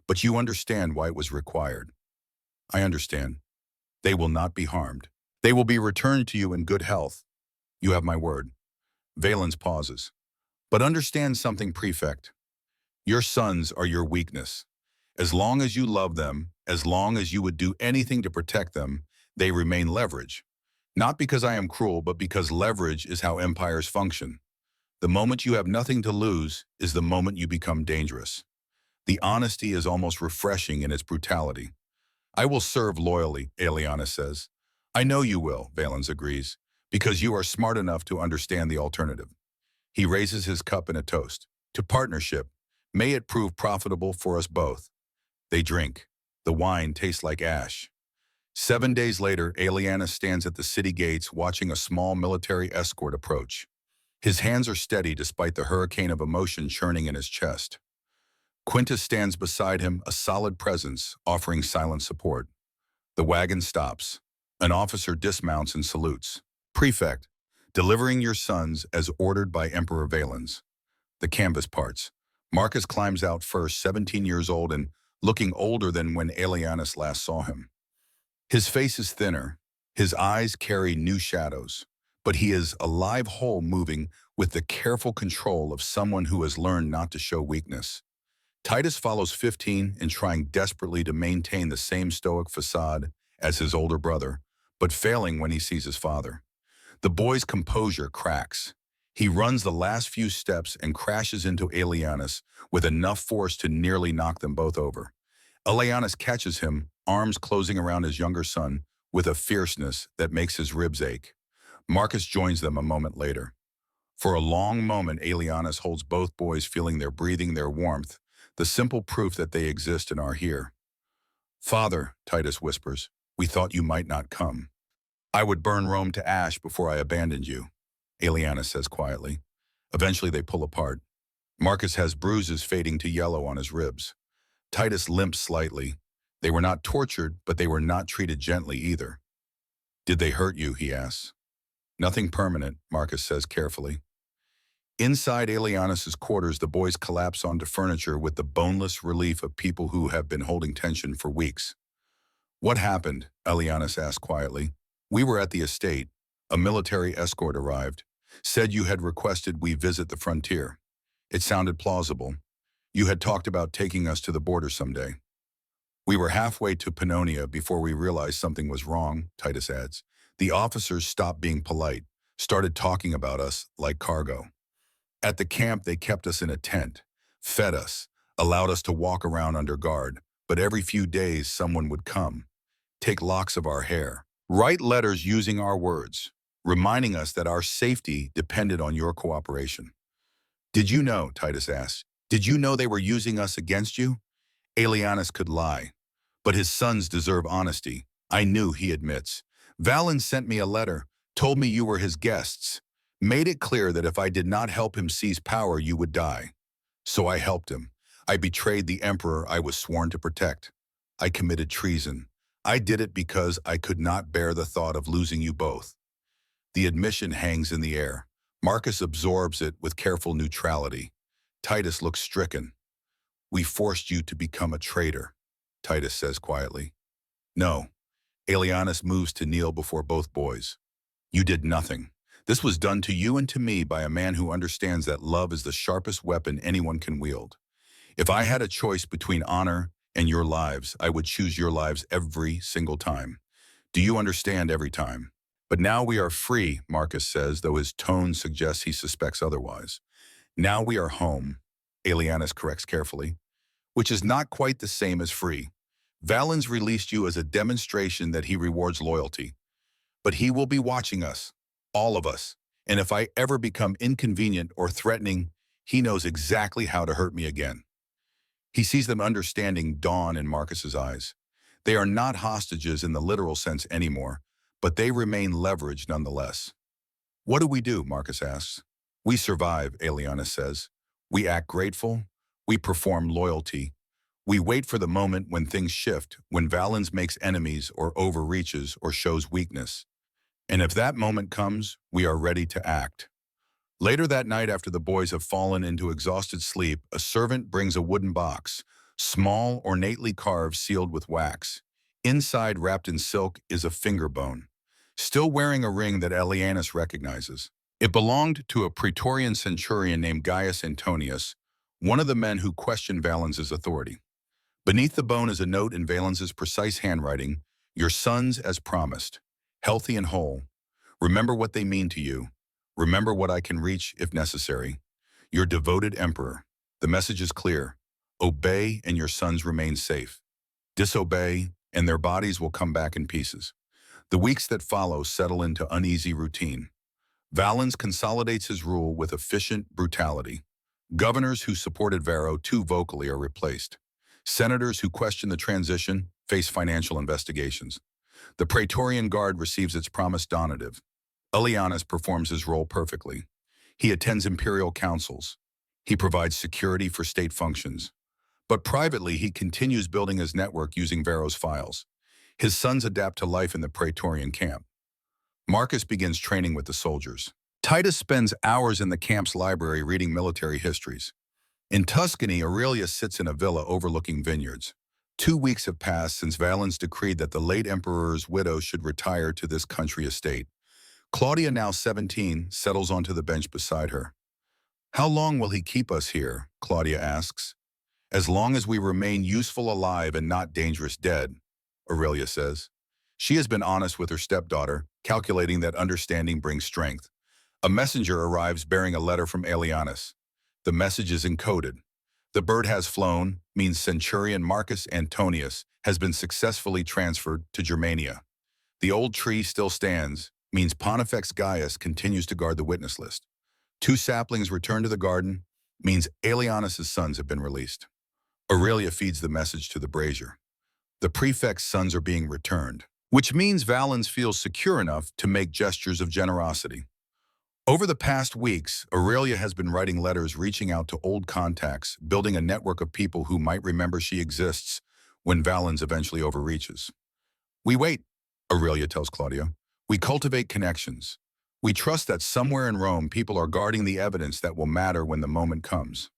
but you understand why it was required. I understand. They will not be harmed. They will be returned to you in good health. You have my word. Valens pauses. But understand something, Prefect. Your sons are your weakness. As long as you love them, as long as you would do anything to protect them, they remain leverage. Not because I am cruel, but because leverage is how empires function. The moment you have nothing to lose is the moment you become dangerous. The honesty is almost refreshing in its brutality. I will serve loyally, Aelianus says. I know you will, Valens agrees, because you are smart enough to understand the alternative. He raises his cup in a toast. To partnership, may it prove profitable for us both. They drink. The wine tastes like ash. 7 days later, Aelianus stands at the city gates watching a small military escort approach. His hands are steady despite the hurricane of emotion churning in his chest. Quintus stands beside him, a solid presence, offering silent support. The wagon stops. An officer dismounts and salutes. Prefect, delivering your sons as ordered by Emperor Valens. The canvas parts. Marcus climbs out first, 17 years old and looking older than when Aelianus last saw him. His face is thinner. His eyes carry new shadows. But he is a live whole moving with the careful control of someone who has learned not to show weakness. Titus follows 15 in trying desperately to maintain the same stoic facade as his older brother, but failing when he sees his father. The boy's composure cracks. He runs the last few steps and crashes into Aelianus with enough force to nearly knock them both over. Aelianus catches him, arms closing around his younger son, with a fierceness that makes his ribs ache. Marcus joins them a moment later. For a long moment, Aelianus holds both boys, feeling their breathing, their warmth, the simple proof that they exist and are here. Father, Titus whispers, we thought you might not come. I would burn Rome to ash before I abandoned you, Aelianus says quietly. Eventually they pull apart. Marcus has bruises fading to yellow on his ribs. Titus limps slightly. They were not tortured, but they were not treated gently either. Did they hurt you, he asks. Nothing permanent, Marcus says carefully. Inside Aelianus' quarters, the boys collapse onto furniture with the boneless relief of people who have been holding tension for weeks. What happened? Aelianus asked quietly. We were at the estate. A military escort arrived. Said you had requested we visit the frontier. It sounded plausible. You had talked about taking us to the border someday. We were halfway to Pannonia before we realized something was wrong, Titus adds. The officers stopped being polite, started talking about us like cargo. At the camp, they kept us in a tent, fed us, allowed us to walk around under guard, but every few days someone would come, take locks of our hair, write letters using our words, reminding us that our safety depended on your cooperation. Did you know, Titus asked, did you know they were using us against you? Aelianus could lie, but his sons deserve honesty. I knew, he admits. Valens sent me a letter, told me you were his guests, made it clear that if I did not help him seize power, you would die. So I helped him. I betrayed the emperor I was sworn to protect. I committed treason. I did it because I could not bear the thought of losing you both. The admission hangs in the air. Marcus absorbs it with careful neutrality. Titus looks stricken. We forced you to become a traitor, Titus says quietly. No. Aelianus moves to kneel before both boys. You did nothing. This was done to you and to me by a man who understands that love is the sharpest weapon anyone can wield. If I had a choice between honor and your lives, I would choose your lives every single time. Do you understand? Every time? But now we are free, Marcus says, though his tone suggests he suspects otherwise. Now we are home, Aelianus corrects carefully, which is not quite the same as free. Valens released you as a demonstration that he rewards loyalty. But he will be watching us, all of us, and if I ever become inconvenient or threatening, he knows exactly how to hurt me again. He sees them understanding dawn in Marcus's eyes. They are not hostages in the literal sense anymore, but they remain leveraged nonetheless. What do? Marcus asks. We survive, Aelianus says. We act grateful. We perform loyalty. We wait for the moment when things shift, when Valens makes enemies or overreaches or shows weakness. And if that moment comes, we are ready to act. Later that night, after the boys have fallen into exhausted sleep, a servant brings a wooden box, small, ornately carved, sealed with wax. Inside, wrapped in silk, is a finger bone, still wearing a ring that Aelianus recognizes. It belonged to a Praetorian centurion named Gaius Antonius, one of the men who questioned Valens's authority. Beneath the bone is a note in Valens's precise handwriting, your sons as promised, healthy and whole. Remember what they mean to you. Remember what I can reach if necessary. Your devoted emperor. The message is clear. Obey and your sons remain safe. Disobey and their bodies will come back in pieces. The weeks that follow settle into uneasy routine. Valens consolidates his rule with efficient brutality. Governors who supported Varro too vocally are replaced. Senators who question the transition face financial investigations. The Praetorian Guard receives its promised donative. Aelianus performs his role perfectly. He attends imperial councils. He provides security for state functions. But privately, he continues building his network using Varro's files. His sons adapt to life in the Praetorian camp. Marcus begins training with the soldiers. Titus spends hours in the camp's library reading military histories. In Tuscany, Aurelius sits in a villa overlooking vineyards. 2 weeks have passed since Valens decreed that the late emperor's widow should retire to this country estate. Claudia, now 17, settles onto the bench beside her. How long will he keep us here? Claudia asks. As long as we remain useful alive and not dangerous dead, Aurelia says. She has been honest with her stepdaughter, calculating that understanding brings strength. A messenger arrives bearing a letter from Aelianus. The message is encoded. The bird has flown means Centurion Marcus Antonius has been successfully transferred to Germania. The old tree still stands means Pontifex Gaius continues to guard the witness list. 2 saplings return to the garden means Aelianus' sons have been released. Aurelia feeds the message to the brazier. The prefect's sons are being returned, which means Valens feels secure enough to make gestures of generosity. Over the past weeks, Aurelia has been writing letters reaching out to old contacts, building a network of people who might remember she exists when Valens eventually overreaches. We wait, Aurelia tells Claudia. We cultivate connections. We trust that somewhere in Rome, people are guarding the evidence that will matter when the moment comes.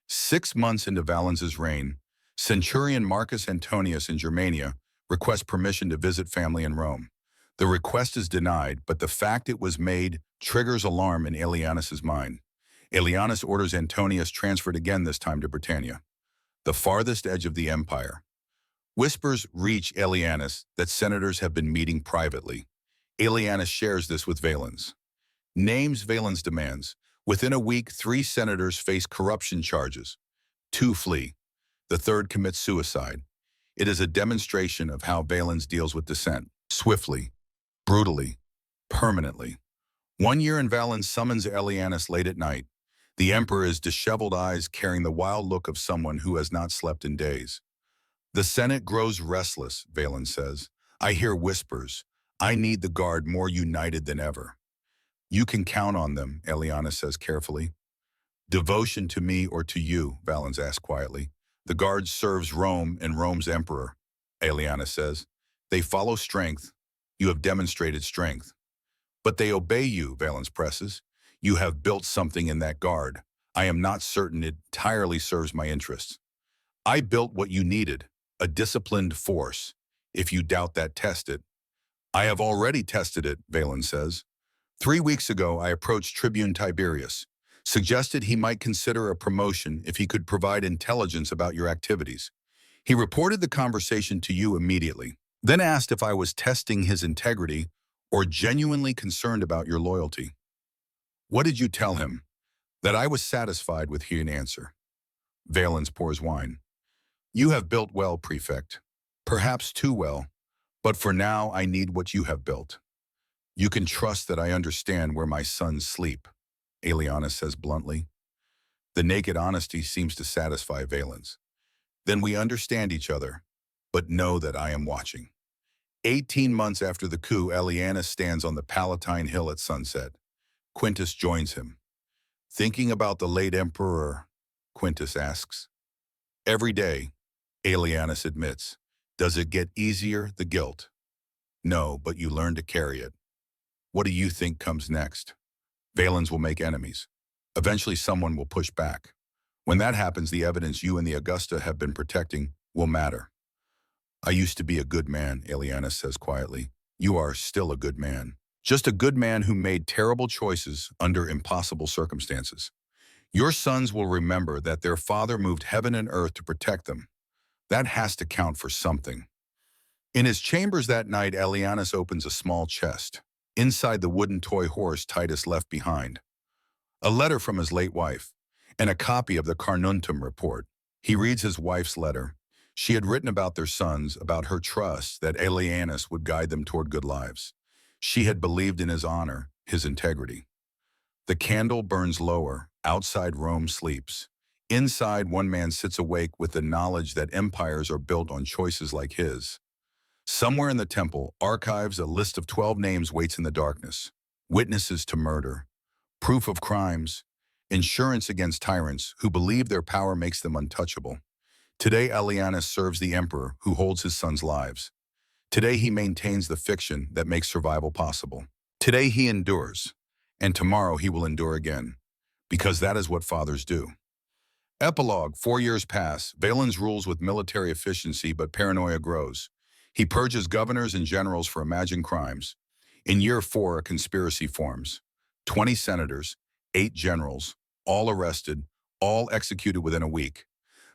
6 months into Valens's reign, Centurion Marcus Antonius in Germania requests permission to visit family in Rome. The request is denied, but the fact it was made triggers alarm in Aelianus' mind. Aelianus orders Antonius transferred again, this time to Britannia, the farthest edge of the empire. Whispers reach Aelianus that senators have been meeting privately. Aelianus shares this with Valens. Names Valens demands. Within a week, 3 senators face corruption charges. 2 flee. The 3rd commits suicide. It is a demonstration of how Valens deals with dissent. Swiftly, brutally, permanently. 1 year and Valens summons Aelianus late at night. The emperor is disheveled eyes carrying the wild look of someone who has not slept in days. The Senate grows restless, Valens says. I hear whispers. I need the guard more united than ever. You can count on them, Eliana says carefully. Devotion to me or to you, Valens asks quietly. The guard serves Rome and Rome's emperor, Eliana says. They follow strength. You have demonstrated strength. But they obey you, Valens presses. You have built something in that guard. I am not certain it entirely serves my interests. I built what you needed, a disciplined force. If you doubt that, test it. I have already tested it, Valens says. 3 weeks ago, I approached Tribune Tiberius, suggested he might consider a promotion if he could provide intelligence about your activities. He reported the conversation to you immediately, then asked if I was testing his integrity or genuinely concerned about your loyalty. What did you tell him? That I was satisfied with, he answer. Valens pours wine. You have built well, Prefect. Perhaps too well, but for now I need what you have built. You can trust that I understand where my sons sleep, Eliana says bluntly. The naked honesty seems to satisfy Valens. Then we understand each other, but know that I am watching. 18 months after the coup, Eliana stands on the Palatine Hill at sunset. Quintus joins him. Thinking about the late emperor, Quintus asks. Every day, Aelianus admits. Does it get easier, the guilt? No, but you learn to carry it. What do you think comes next? Valens will make enemies. Eventually someone will push back. When that happens, the evidence you and the Augusta have been protecting will matter. I used to be a good man, Aelianus says quietly. You are still a good man. Just a good man who made terrible choices under impossible circumstances. Your sons will remember that their father moved heaven and earth to protect them. That has to count for something. In his chambers that night, Aelianus opens a small chest. Inside, the wooden toy horse Titus left behind. A letter from his late wife, and a copy of the Carnuntum report. He reads his wife's letter. She had written about their sons, about her trust that Aelianus would guide them toward good lives. She had believed in his honor, his integrity. The candle burns lower. Outside, Rome sleeps. Inside, one man sits awake with the knowledge that empires are built on choices like his. Somewhere in the temple, archives, a list of 12 names waits in the darkness. Witnesses to murder, proof of crimes, insurance against tyrants who believe their power makes them untouchable. Today, Aelianus serves the emperor who holds his sons' lives. Today, he maintains the fiction that makes survival possible. Today, he endures, and tomorrow he will endure again, because that is what fathers do. Epilogue. 4 years pass. Valens rules with military efficiency, but paranoia grows. He purges governors and generals for imagined crimes. In year 4, a conspiracy forms. 20 senators, 8 generals, all arrested, all executed within a week.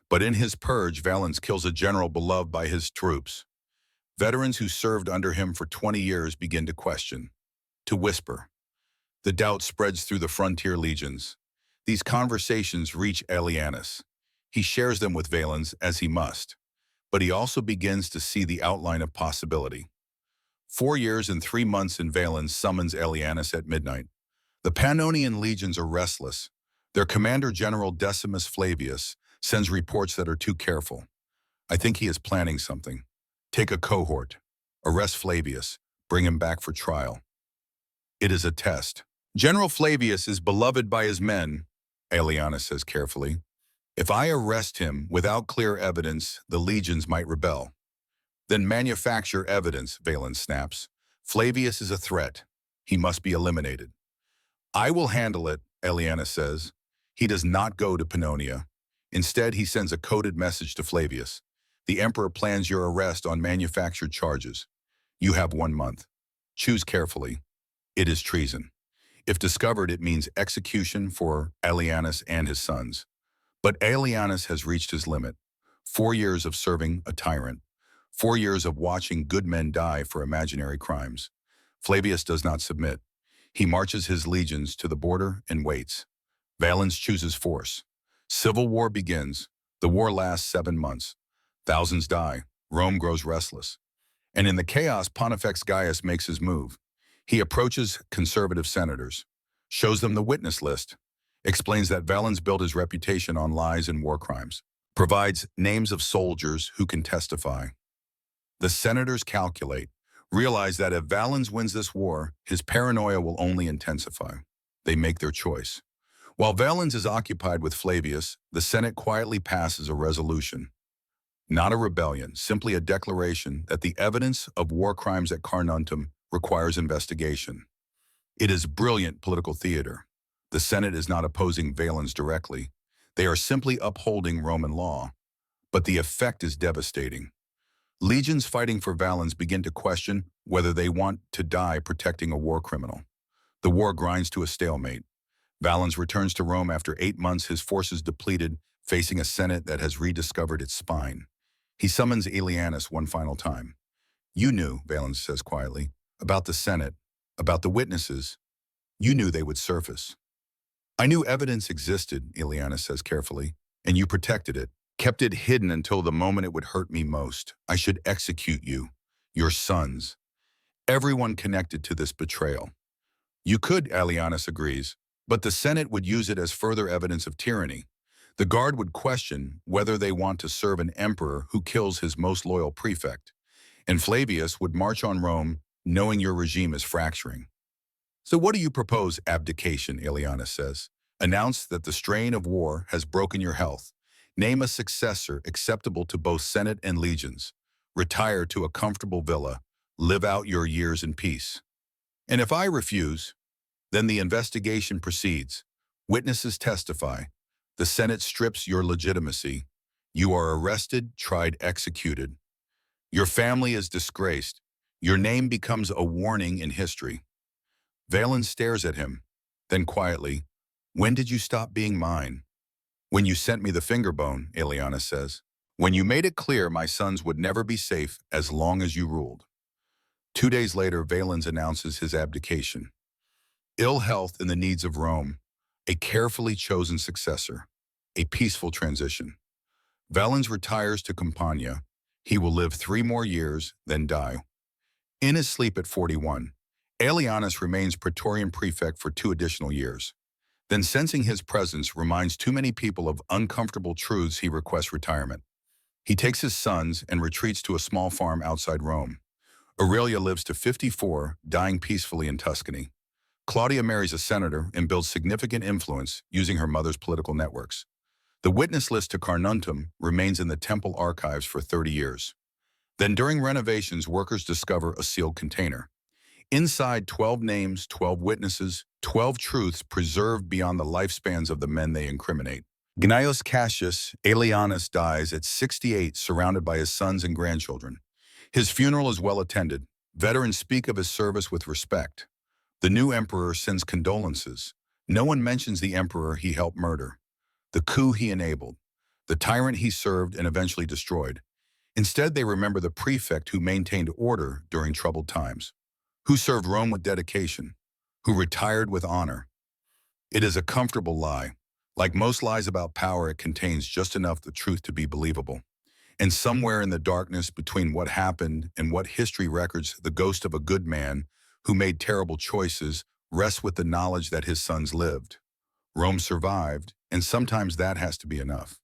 But in his purge, Valens kills a general beloved by his troops. Veterans who served under him for 20 years begin to question, to whisper. The doubt spreads through the frontier legions. These conversations reach Aelianus. He shares them with Valens as he must, but he also begins to see the outline of possibility. 4 years and 3 months in Valens summons Aelianus at midnight. The Pannonian legions are restless. Their commander, General Decimus Flavius, sends reports that are too careful. I think he is planning something. Take a cohort, arrest Flavius, bring him back for trial. It is a test. General Flavius is beloved by his men, Aelianus says carefully. If I arrest him without clear evidence, the legions might rebel. Then manufacture evidence, Valens snaps. Flavius is a threat. He must be eliminated. I will handle it, Aelianus says. He does not go to Pannonia. Instead, he sends a coded message to Flavius. The emperor plans your arrest on manufactured charges. You have 1 month. Choose carefully. It is treason. If discovered, it means execution for Aelianus and his sons. But Aelianus has reached his limit. 4 years of serving a tyrant. 4 years of watching good men die for imaginary crimes. Flavius does not submit. He marches his legions to the border and waits. Valens chooses force. Civil war begins. The war lasts 7 months. Thousands die. Rome grows restless. And in the chaos, Pontifex Gaius makes his move. He approaches conservative senators, shows them the witness list, explains that Valens built his reputation on lies and war crimes, provides names of soldiers who can testify. The senators calculate, realize that if Valens wins this war, his paranoia will only intensify. They make their choice. While Valens is occupied with Flavius, the Senate quietly passes a resolution. Not a rebellion, simply a declaration that the evidence of war crimes at Carnuntum requires investigation. It is brilliant political theater. The Senate is not opposing Valens directly. They are simply upholding Roman law. But the effect is devastating. Legions fighting for Valens begin to question whether they want to die protecting a war criminal. The war grinds to a stalemate. Valens returns to Rome after 8 months, his forces depleted, facing a Senate that has rediscovered its spine. He summons Aelianus one final time. "You knew," Valens says quietly, "about the Senate, about the witnesses. You knew they would surface." "I knew evidence existed," Aelianus says carefully, "and you protected it, kept it hidden until the moment it would hurt me most. I should execute you, your sons, everyone connected to this betrayal." "You could," Aelianus agrees, "but the Senate would use it as further evidence of tyranny. The Guard would question whether they want to serve an emperor who kills his most loyal prefect. And Flavius would march on Rome knowing your regime is fracturing." "So what do you propose?" "Abdication," Aelianus says. "Announce that the strain of war has broken your health. Name a successor acceptable to both Senate and legions. Retire to a comfortable villa. Live out your years in peace. And if I refuse, then the investigation proceeds. Witnesses testify. The Senate strips your legitimacy. You are arrested, tried, executed. Your family is disgraced. Your name becomes a warning in history." Valens stares at him. Then quietly, "When did you stop being mine?" "When you sent me the finger bone," Aelianus says. "When you made it clear my sons would never be safe as long as you ruled." 2 days later, Valens announces his abdication. Ill health and the needs of Rome, a carefully chosen successor, a peaceful transition. Valens retires to Campania. He will live 3 more years, then die. In his sleep at 41, Aelianus remains Praetorian prefect for 2 additional years. Then, sensing his presence reminds too many people of uncomfortable truths, he requests retirement. He takes his sons and retreats to a small farm outside Rome. Aurelia lives to 54, dying peacefully in Tuscany. Claudia marries a senator and builds significant influence using her mother's political networks. The witness list to Carnuntum remains in the temple archives for 30 years. Then during renovations, workers discover a sealed container. Inside, 12 names, 12 witnesses, 12 truths preserved beyond the lifespans of the men they incriminate. Gnaeus Cassius Aelianus dies at 68, surrounded by his sons and grandchildren. His funeral is well attended. Veterans speak of his service with respect. The new emperor sends condolences. No one mentions the emperor he helped murder, the coup he enabled, the tyrant he served and eventually destroyed. Instead, they remember the prefect who maintained order during troubled times, who served Rome with dedication, who retired with honor. It is a comfortable lie. Like most lies about power, it contains just enough the truth to be believable. And somewhere in the darkness between what happened and what history records, the ghost of a good man who made terrible choices rests with the knowledge that his sons lived. Rome survived, and sometimes that has to be enough.